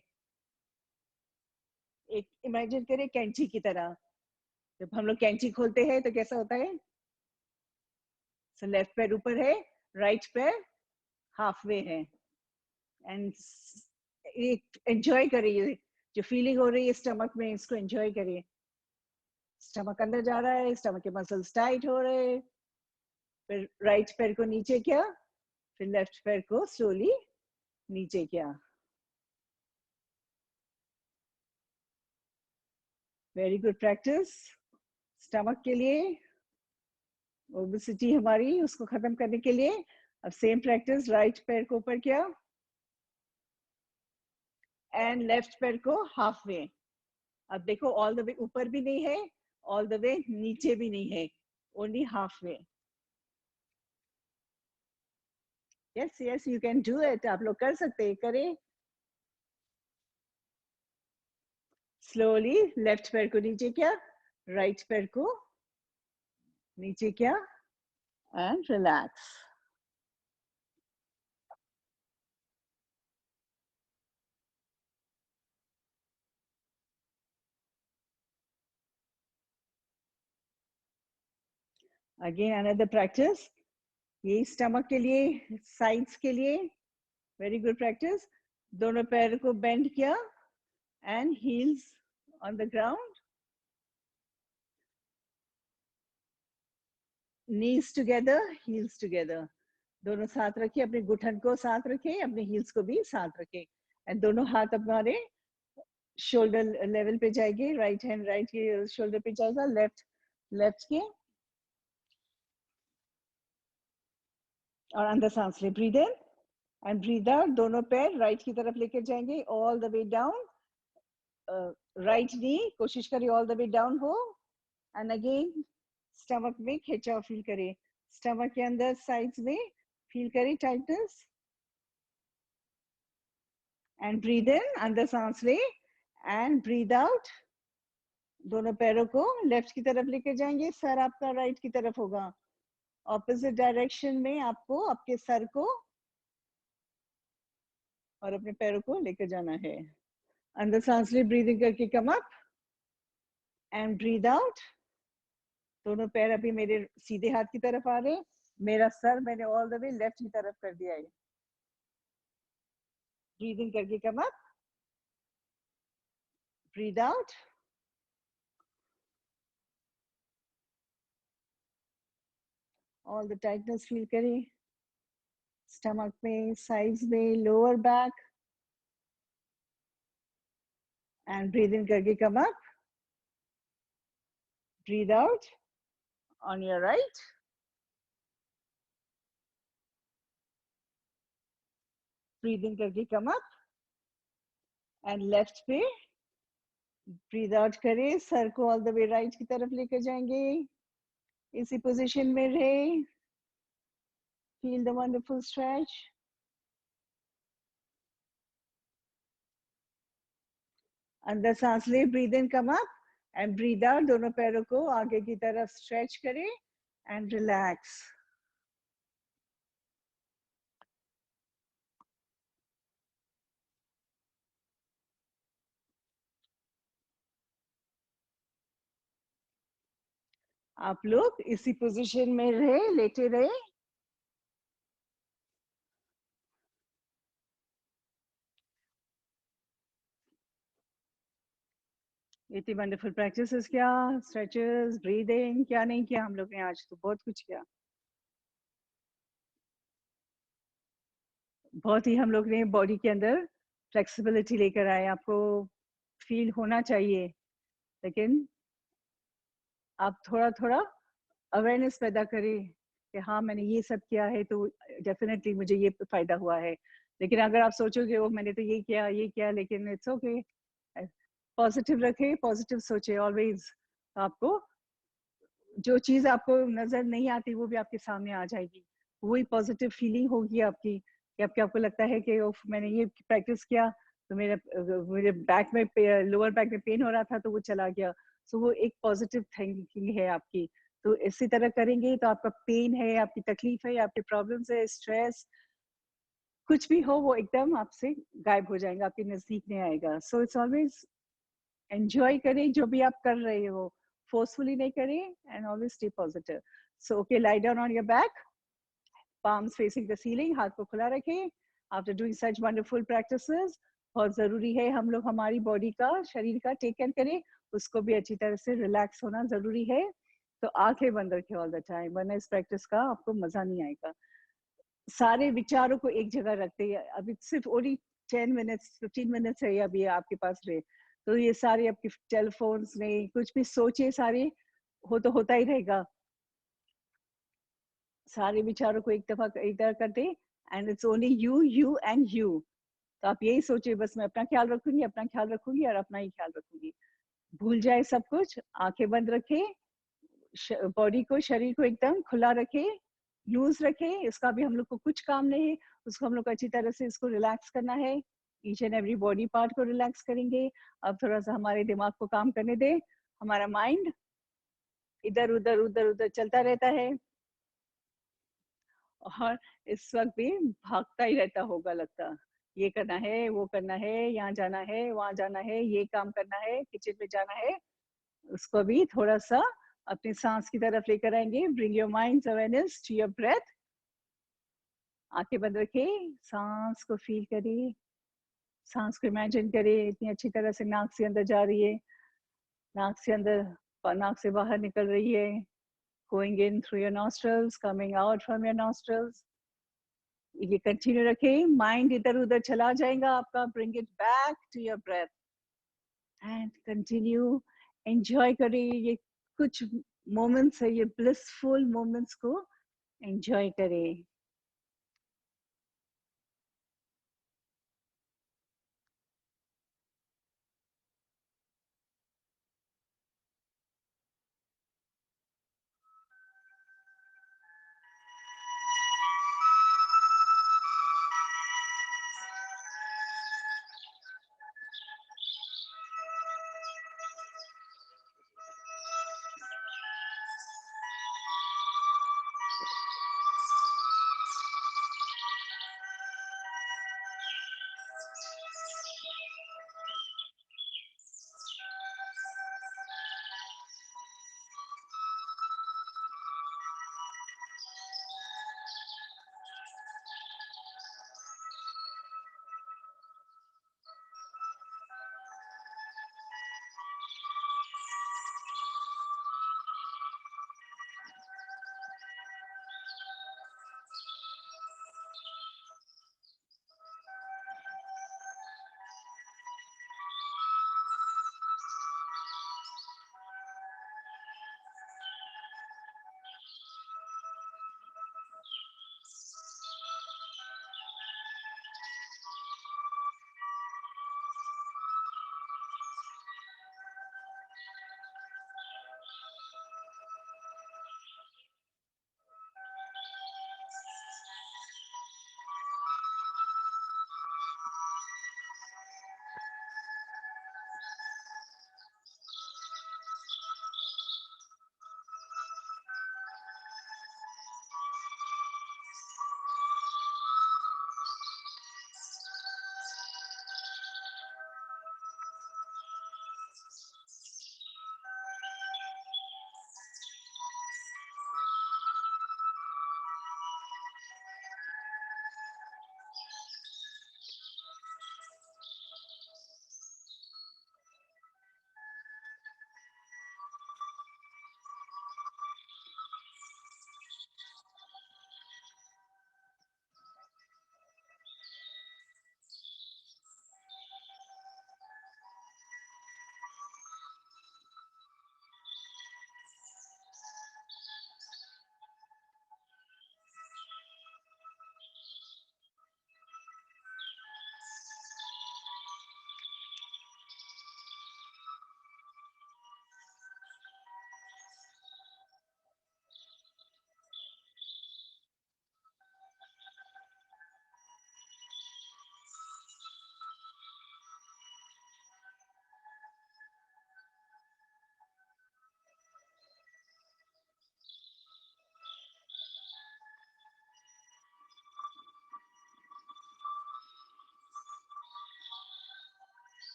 एक इमेजिन करें कैंची की तरह, जब हम लोग कैंची खोलते हैं तो कैसा होता है। सो लेफ्ट पैर ऊपर है, राइट पैर हाफ वे है एंड एंजॉय करिए जो फीलिंग हो रही है स्टमक में, इसको एंजॉय करिए। स्टमक अंदर जा रहा है, स्टमक के मसल्स टाइट हो रहे हैं, फिर राइट पैर को नीचे किया, फिर लेफ्ट पैर को स्लोली नीचे किया। Very good practice. स्टमक के लिए ओबेसिटी हमारी उसको खत्म करने के लिए अब सेम प्रैक्टिस, राइट पैर को ऊपर किया एंड लेफ्ट पैर को हाफ वे। अब देखो ऑल द वे ऊपर भी नहीं है, ऑल द वे नीचे भी नहीं है, only half way. Yes yes you can do it, आप लोग कर सकते हैं, करें। स्लोली लेफ्ट पैर को नीचे किया, राइट पैर को नीचे किया and relax. Again another practice, ये स्टमक के लिए, साइड्स के लिए वेरी गुड प्रैक्टिस। दोनों पैर को बेंड किया and heels on the ground, knees together, heels together, दोनों साथ रखिए, अपने घुटन को साथ रखें, अपने हील्स को भी साथ रखें एंड दोनों हाथ हमारे शोल्डर लेवल पे जाएंगे, राइट हैंड राइट के शोल्डर पे जाएगा, लेफ्ट लेफ्ट के, और अंदर सांस ले, breathe in and breathe out. दोनों पैर राइट की तरफ लेकर जाएंगे all the way down, right knee कोशिश करिए ऑल द वे डाउन हो एंड अगेन स्टमक में खिंचाव फील करें, स्टमक के अंदर साइड्स में फील करें टाइटनेस एंड ब्रीद इन, अंदर सांस ले एंड ब्रीद आउट। दोनों पैरों को लेफ्ट की तरफ लेकर जाएंगे, सर आपका राइट की तरफ होगा, ऑपोजिट डायरेक्शन में आपको आपके सर को और अपने पैरों को लेकर जाना है। अंदर सांस ले, ब्रीदिंग करके come up and breathe out. दोनों पैर अभी मेरे सीधे हाथ की तरफ आ रहे, मेरा सर मैंने ऑल द वे लेफ्ट की तरफ कर दिया है। ब्रीदिंग करके come up, breathe out, all the tightness feel करें स्टमक में, साइड्स में, lower back and breathe in करके come up, breathe out on your right, breathe in करके कम अप एंड लेफ्ट पे ब्रीद आउट करें, सर को ऑल द वे राइट की तरफ लेकर जाएंगे, इसी पोजीशन में रहे, फील द वंडरफुल स्ट्रेच। अंदर सांस ले, breathe in come up and breathe out, दोनों पैरों को आगे की तरफ स्ट्रेच करें एंड रिलैक्स। आप लोग इसी पोजीशन में रहे, लेटे रहे। इतनी वंडरफुल प्रैक्टिसेस, क्या स्ट्रेचेस, ब्रीदिंग, क्या नहीं किया हम लोग ने, आज तो बहुत कुछ किया, बहुत ही हम लोग ने बॉडी के अंदर फ्लेक्सिबिलिटी लेकर आए। आपको फील होना चाहिए, लेकिन आप थोड़ा थोड़ा अवेयरनेस पैदा करें कि हाँ मैंने ये सब किया है तो डेफिनेटली मुझे ये फायदा हुआ है। लेकिन अगर आप सोचोगे वो मैंने तो ये किया, लेकिन इट्स ओके, पॉजिटिव रखें, पॉजिटिव सोचे ऑलवेज। आपको जो चीज आपको नजर नहीं आती वो भी आपके सामने आ जाएगी, वही पॉजिटिव फीलिंग होगी आपकी कि आपको लगता है कि मैंने ये प्रैक्टिस किया तो मेरे बैक में लोअर बैक में पेन हो रहा था तो वो चला गया। सो वो एक पॉजिटिव थिंकिंग है आपकी। तो इसी तरह करेंगे तो आपका पेन है, आपकी तकलीफ है, आपके प्रॉब्लम्स है, स्ट्रेस कुछ भी हो वो एकदम आपसे गायब हो जाएगा, आपके नजदीक नहीं आएगा। सो इट्स ऑलवेज एंजॉय करें जो भी आप कर रहे हो, फोर्सफुली नहीं करें and always stay positive. So okay, lie down on your back, palms facing the ceiling, हाथ को खुला रखें। After doing such wonderful practices, बहुत जरूरी है हम लोग हमारी बॉडी का, शरीर का टेक केयर करें, उसको भी अच्छी तरह से रिलैक्स होना जरूरी है। तो आँखें बंद रखें ऑल द टाइम, वरना इस प्रैक्टिस का आपको मज़ा नहीं आएगा। सारे विचारों को एक जगह रखते हैं, अभी सिर्फ़ ओनली 10 मिनट्स, 15 मिनट्स है अभी आपके पास रहे। तो ये सारे आपके टेलीफ़ोन्स में कुछ भी सोचिए सारे, हो तो होता ही रहेगा। सारे विचारों को एक दफ़ा इधर कर दें and it's only you, you and you. तो आप यही सोचिए बस मैं अपना ख्याल रखूँगी, अपना ख्याल रखूँगी और अपना ही ख्याल रखूँगी। भूल जाए सब कुछ, आँखें बंद रखें, बॉडी को, शरीर को एकदम खुला रखें, लूज़ रखें, इसका भी हम लोग को कुछ काम नहीं है, उसको हम लोग को अच्छी तरह से इसको रिलैक्स करना है। Each and every body part को रिलैक्स करेंगे। अब थोड़ा-सा हमारे दिमाग को काम करने दें, हमारा माइंड इधर-उधर, उधर-उधर चलता रहता है और इस वक़्त भी भागता ही रहता होगा लगता। ये करना है, वो करना है, यहाँ जाना है, वहाँ जाना है, ये काम करना है, किचन में जाना है। उसको भी थोड़ा-सा अपनी साँस की तरफ लेकर आएँगे। Bring your mind's awareness to your breath. आँखें बंद रखें, साँस को फ़ील करिए, साँस को इमेजिन करिए इतनी अच्छी तरह से नाक से अंदर जा रही है, नाक से अंदर नाक से बाहर निकल रही है, going in through your nostrils, coming out from your nostrils. ये कंटिन्यू रखें, माइंड इधर-उधर चला जाएगा आपका, bring it back to your breath and continue enjoy करिए ये कुछ मोमेंट्स है, ये ब्लिसफुल मोमेंट्स को एन्जॉय करें।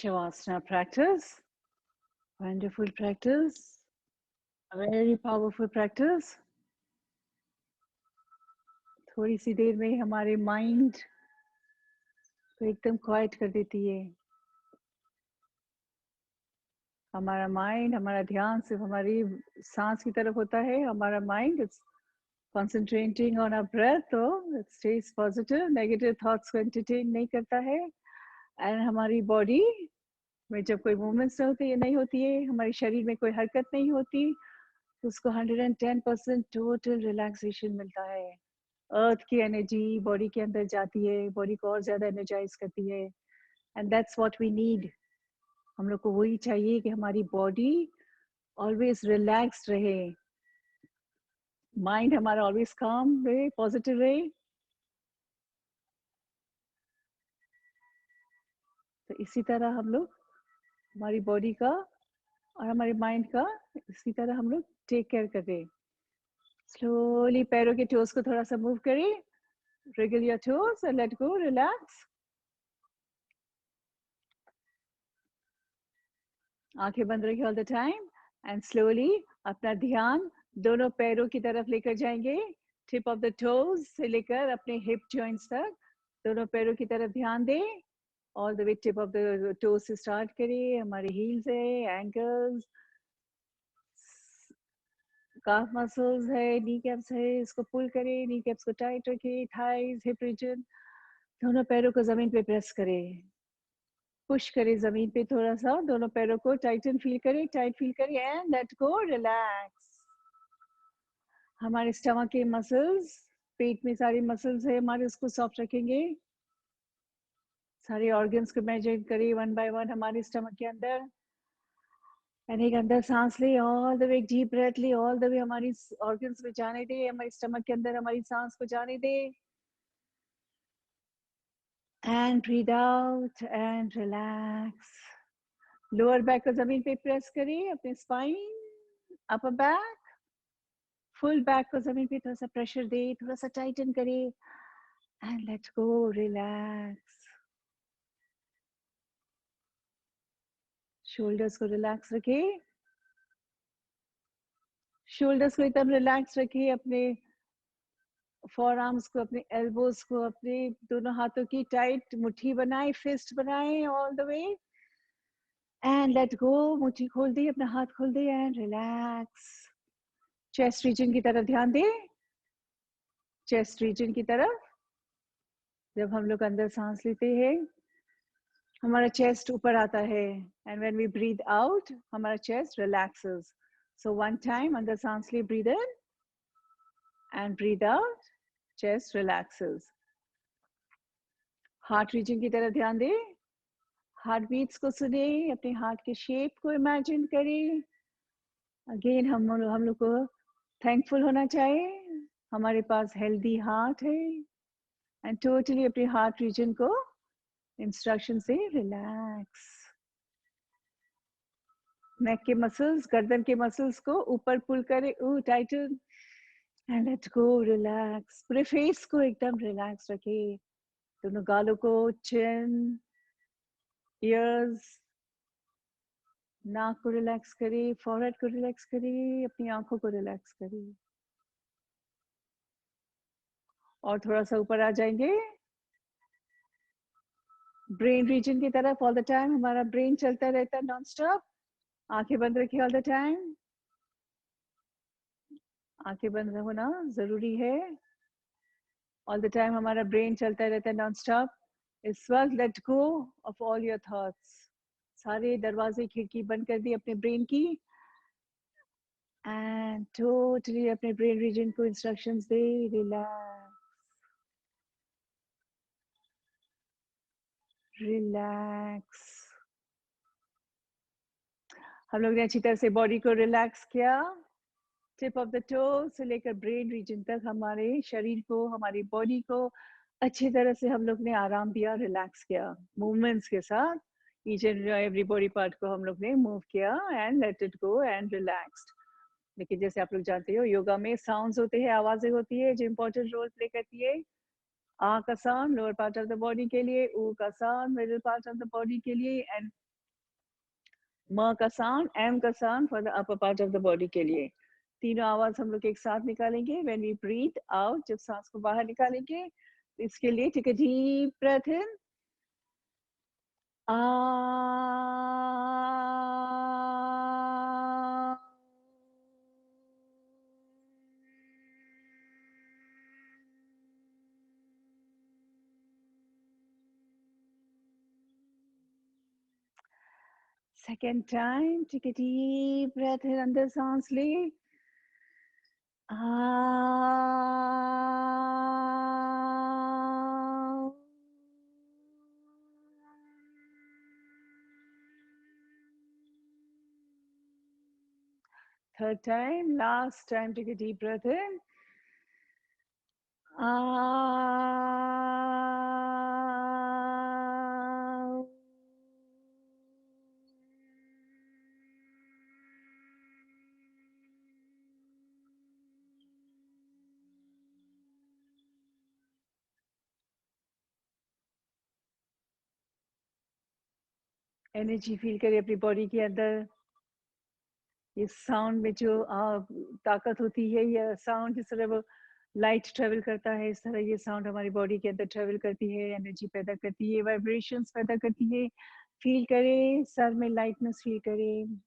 Shavasana practice. Wonderful practice. A very powerful practice. थोड़ी सी देर में हमारे माइंड को एकदम क्वाइट कर देती है. हमारा माइंड, हमारा ध्यान सिर्फ हमारी सांस की तरफ होता है. हमारा mind it's concentrating on our breath, तो it stays positive. Negative thoughts को entertain नहीं करता है. And हमारी बॉडी में जब कोई मूवमेंट्स नहीं होती है, हमारे शरीर में कोई हरकत नहीं होती, तो उसको 110% टोटल रिलैक्सेशन मिलता है. अर्थ की एनर्जी बॉडी के अंदर जाती है, बॉडी को और ज़्यादा एनर्जाइज करती है. And that's what we need. हम लोग को वही चाहिए कि हमारी बॉडी ऑलवेज रिलैक्स्ड रहे, माइंड हमारा ऑलवेज काम रहे, पॉजिटिव रहे. तो इसी तरह हम लोग हमारी बॉडी का और हमारे माइंड का इसी तरह हम लोग टेक केयर करें. स्लोली पैरों के टोस को थोड़ा सा मूव करें. Wriggle your toes and let go, relax. आंखें बंद रखिए all the time and slowly अपना ध्यान दोनों पैरों की तरफ लेकर जाएंगे. टिप ऑफ द टोज से लेकर अपने हिप जॉइंट्स तक दोनों पैरों की तरफ ध्यान दें. All the way tip of the toes से स्टार्ट करिए. हमारे हील्स है, एंकल्स, काफ मसल्स है, नी कैप्स है, इसको पुल करें. नी कैप्स को टाइट रखिए. थाइज, हिप रीजन, दोनों पैरों को जमीन पे प्रेस करें. पुश करें जमीन पे थोड़ा सा. दोनों पैरों को टाइटन फील करें, टाइट फील करें एंड लेट गो, रिलैक्स. हमारे स्टमक के मसल्स, पेट में सारी मसल्स है हमारे, उसको सॉफ्ट रखेंगे. सारे ऑर्गन्स को मेजर करें वन बाय वन हमारे स्टमक के अंदर. एंड एक अंदर सांस ले, ऑल द वे एक डीप ब्रेथ ले, ऑल द वे हमारी ऑर्गन्स में जाने दे, हमारे स्टमक के अंदर हमारी सांस को जाने दे. And breathe out and relax. Lower back को जमीन पे प्रेस करिए. अपने spine, upper back, full back को जमीन पे थोड़ा सा प्रेशर दे, थोड़ा सा टाइटन करिए and let's go, relax. Shoulders को रिलैक्स रखिए. शोल्डर्स को एकदम रिलैक्स रखिए. अपने फोर आर्म्स को, अपने एल्बोज को, अपने दोनों हाथों की टाइट मुट्ठी बनाए, फिस्ट बनाए all the way and let go. मुट्ठी खोल दी, अपना हाथ खोल दे एंड रिलैक्स. चेस्ट रीजन की तरफ ध्यान दे. चेस्ट रीजन की तरफ जब हम लोग अंदर सांस लेते हैं हमारा चेस्ट ऊपर आता है and when we breathe out हमारा chest relaxes. So one time अंदर सांस ले, breathe in and breathe out, chest relaxes. Heart region की तरफ ध्यान दे. हार्ट बीट्स को सुने, अपने हार्ट के शेप को इमेजिन करें. अगेन हम लोग को थैंकफुल होना चाहिए. हमारे पास हेल्दी हार्ट है एंड टोटली अपने हार्ट रीजन को इंस्ट्रक्शन से रिलैक्स. नेक के मसल्स, गर्दन के मसल्स को ऊपर पुल करे, Titan and let's go, relax. पूरे फेस को एकदम रिलैक्स रखे. दोनों गालों को, चिन, ईयर्स, नाक को रिलैक्स करिए, फॉरहेड को रिलैक्स करिए, अपनी आंखों को रिलैक्स करिए. और थोड़ा सा ऊपर आ जाएंगे ब्रेन रीजन की तरफ. ऑल द टाइम हमारा ब्रेन चलता रहता है नॉन स्टॉप. आंखें बंद रखिए ऑल द टाइम. आंखें बंद होना जरूरी है. ऑल द टाइम हमारा ब्रेन चलता रहता है नॉन स्टॉप. इस वक्त let go of all your thoughts. सारे दरवाजे खिड़की बंद कर दी अपने ब्रेन की एंड टोटली अपने ब्रेन रीजन को इंस्ट्रक्शंस दे, रिलैक्स, रिलैक्स. हम लोग ने अच्छी तरह से बॉडी को रिलैक्स किया. टिप ऑफ द टो से लेकर ब्रेन रीजन तक हमारे शरीर को, हमारी बॉडी को अच्छी तरह से हम लोग ने आराम दिया, रिलैक्स किया. मूवमेंट्स के साथ each and every body part को हम लोग ने मूव किया and let it go and relaxed. लेकिन जैसे आप लोग जानते हो योगा में साउंड्स होते हैं, आवाजें होती है जो इम्पोर्टेंट रोल प्ले करती है. आ का sound lower part of the body के लिए, ऊ का sound middle part of the body के लिए एंड म का साउंड, एम का sound for the upper part of the body के लिए। तीनों आवाज हम लोग एक साथ निकालेंगे। व्हेन वी ब्रीथ आउट, जब सांस को बाहर निकालेंगे, इसके लिए take a deep breath in. Second time, take a deep breath in, अंदर सांस ले। Third time, last time, take a deep breath in. Energy feel करिए अपनी बॉडी के अंदर। ये साउंड में जो ताकत होती है, ये साउंड जिस तरह वो लाइट ट्रेवल करता है, इस तरह ये साउंड हमारी बॉडी के अंदर ट्रेवल करती है, एनर्जी पैदा करती है, वाइब्रेशंस पैदा करती है। फील करें, सर में लाइटनेस फील करें,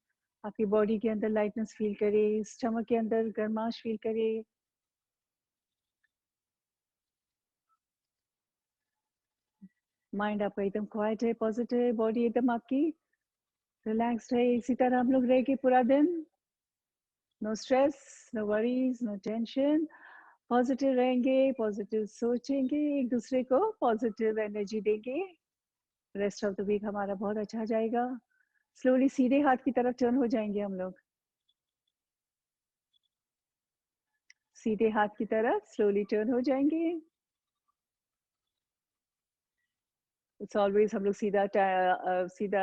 आपकी बॉडी के अंदर लाइटनेस फील करें, स्टमक के अंदर गर्माश फील करें। माइंड आपका एकदम क्वाइट है, पॉजिटिव है, बॉडी एकदम आपकी रिलैक्स्ड है। इसी तरह हम लोग रहेंगे पूरा दिन। No stress, no worries, no tension. Positive रहेंगे, पॉजिटिव सोचेंगे, एक दूसरे को पॉजिटिव एनर्जी देंगे। रेस्ट ऑफ द वीक हमारा बहुत अच्छा जाएगा। स्लोली सीधे हाथ की तरफ टर्न हो जाएंगे हम लोग। सीधे हाथ की तरफ स्लोली टर्न हो जाएंगे। इट्स ऑलवेज हम लोग सीधा सीधा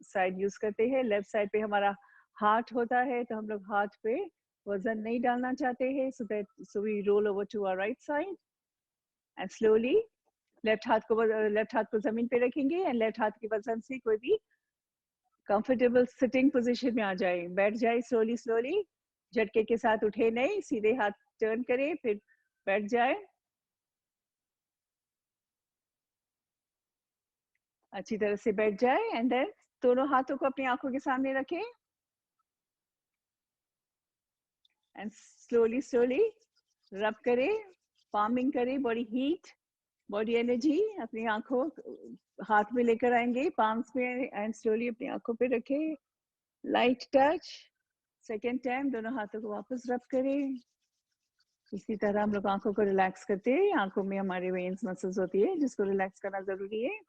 साइड यूज करते हैं। लेफ्ट साइड पे हमारा हार्ट होता है, तो हम लोग हार्ट पे वजन नहीं डालना चाहते हैं, so we roll over to our right side and slowly left हाथ को जमीन पे रखेंगे एंड लेफ्ट हाथ के वजन से कोई भी कंफर्टेबल सिटिंग पोजीशन में आ जाए, बैठ जाए। स्लोली स्लोली, झटके के साथ उठे नहीं, सीधे हाथ टर्न करे, फिर बैठ जाए। अच्छी तरह से बैठ जाए एंड देन दोनों हाथों को अपनी आंखों के सामने रखें एंड स्लोली स्लोली रब करें, पामिंग करें, बॉडी हीट, बॉडी एनर्जी अपनी आंखों हाथ में लेकर आएंगे, पाम्स में, एंड स्लोली अपनी आंखों पे रखें, लाइट टच। सेकेंड टाइम दोनों हाथों को वापस रब करें। इसी तरह हम लोग आंखों को रिलैक्स करते हैं। आंखों में हमारे वेन्स मसल्स होती है जिसको रिलैक्स करना जरूरी है।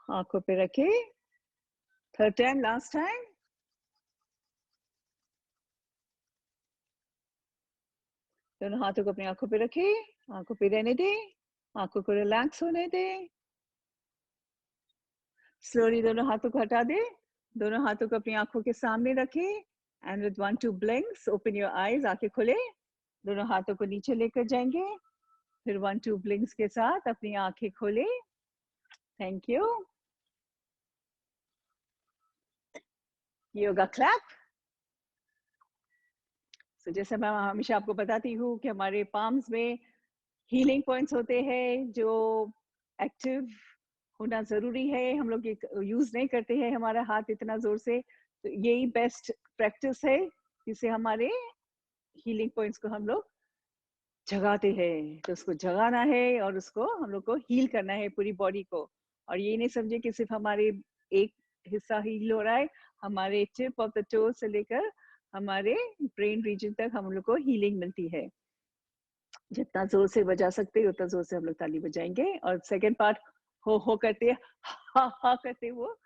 आंखों पे रखे। Third time, last time. दोनों हाथों को अपनी आंखों पे रखे, आंखों पे रहने दे, आंखों को रिलैक्स होने दे। स्लोली दोनों हाथों को हटा दे, दोनों हाथों को अपनी आंखों के सामने रखे and with 1-2 blinks open your eyes, आंखें खोले, दोनों हाथों को नीचे लेकर जाएंगे, फिर 1-2 ब्लिंक्स के साथ अपनी आंखें खोले। Thank you. Yoga clap. So, जैसे मैं हमेशा आपको बताती हूँ कि हमारे पाम्स में हीलिंग पॉइंट्स होते हैं जो एक्टिव होना जरूरी है। हम लोग यूज नहीं करते हैं हमारा हाथ इतना जोर से, तो यही बेस्ट प्रैक्टिस है जिससे हमारे हीलिंग पॉइंट्स को हम लोग जगाते हैं। तो उसको जगाना है और उसको हम लोग को हील करना है पूरी बॉडी को। और ये नहीं समझे कि सिर्फ हमारे एक हिस्सा हील हो रहा है, हमारे टिप ऑफ द टो से लेकर हमारे ब्रेन रीजन तक हम लोग को हीलिंग मिलती है। जितना जोर से बजा सकते हैं उतना जोर से हम लोग ताली बजाएंगे। और सेकेंड पार्ट, हो करते, हा करते वो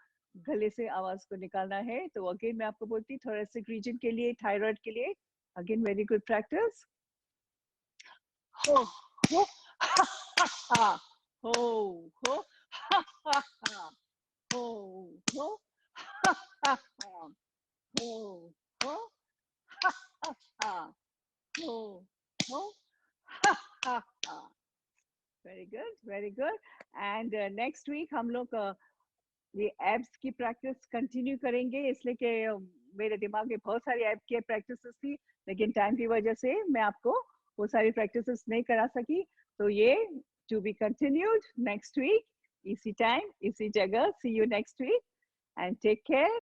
गले से आवाज को निकालना है। तो अगेन मैं आपको बोलती, थोरेसिक रीजन के लिए, थायराइड के लिए, अगेन वेरी गुड प्रैक्टिस। हो हो हा हा, हो हो हा हा, हो हो हा हा, हो हो हा हा, हो हो ha ha ha. Very good, very good. And next week हम लोग ये एब्स की प्रैक्टिस कंटिन्यू करेंगे, इसलिए कि मेरे दिमाग में बहुत सारी एब की प्रैक्टिसेस थी, लेकिन टाइम की वजह से मैं आपको वो सारी प्रैक्टिसेस नहीं करा सकी। तो ये to be continued next week, इसी टाइम, इसी जगह। See you next week and take care.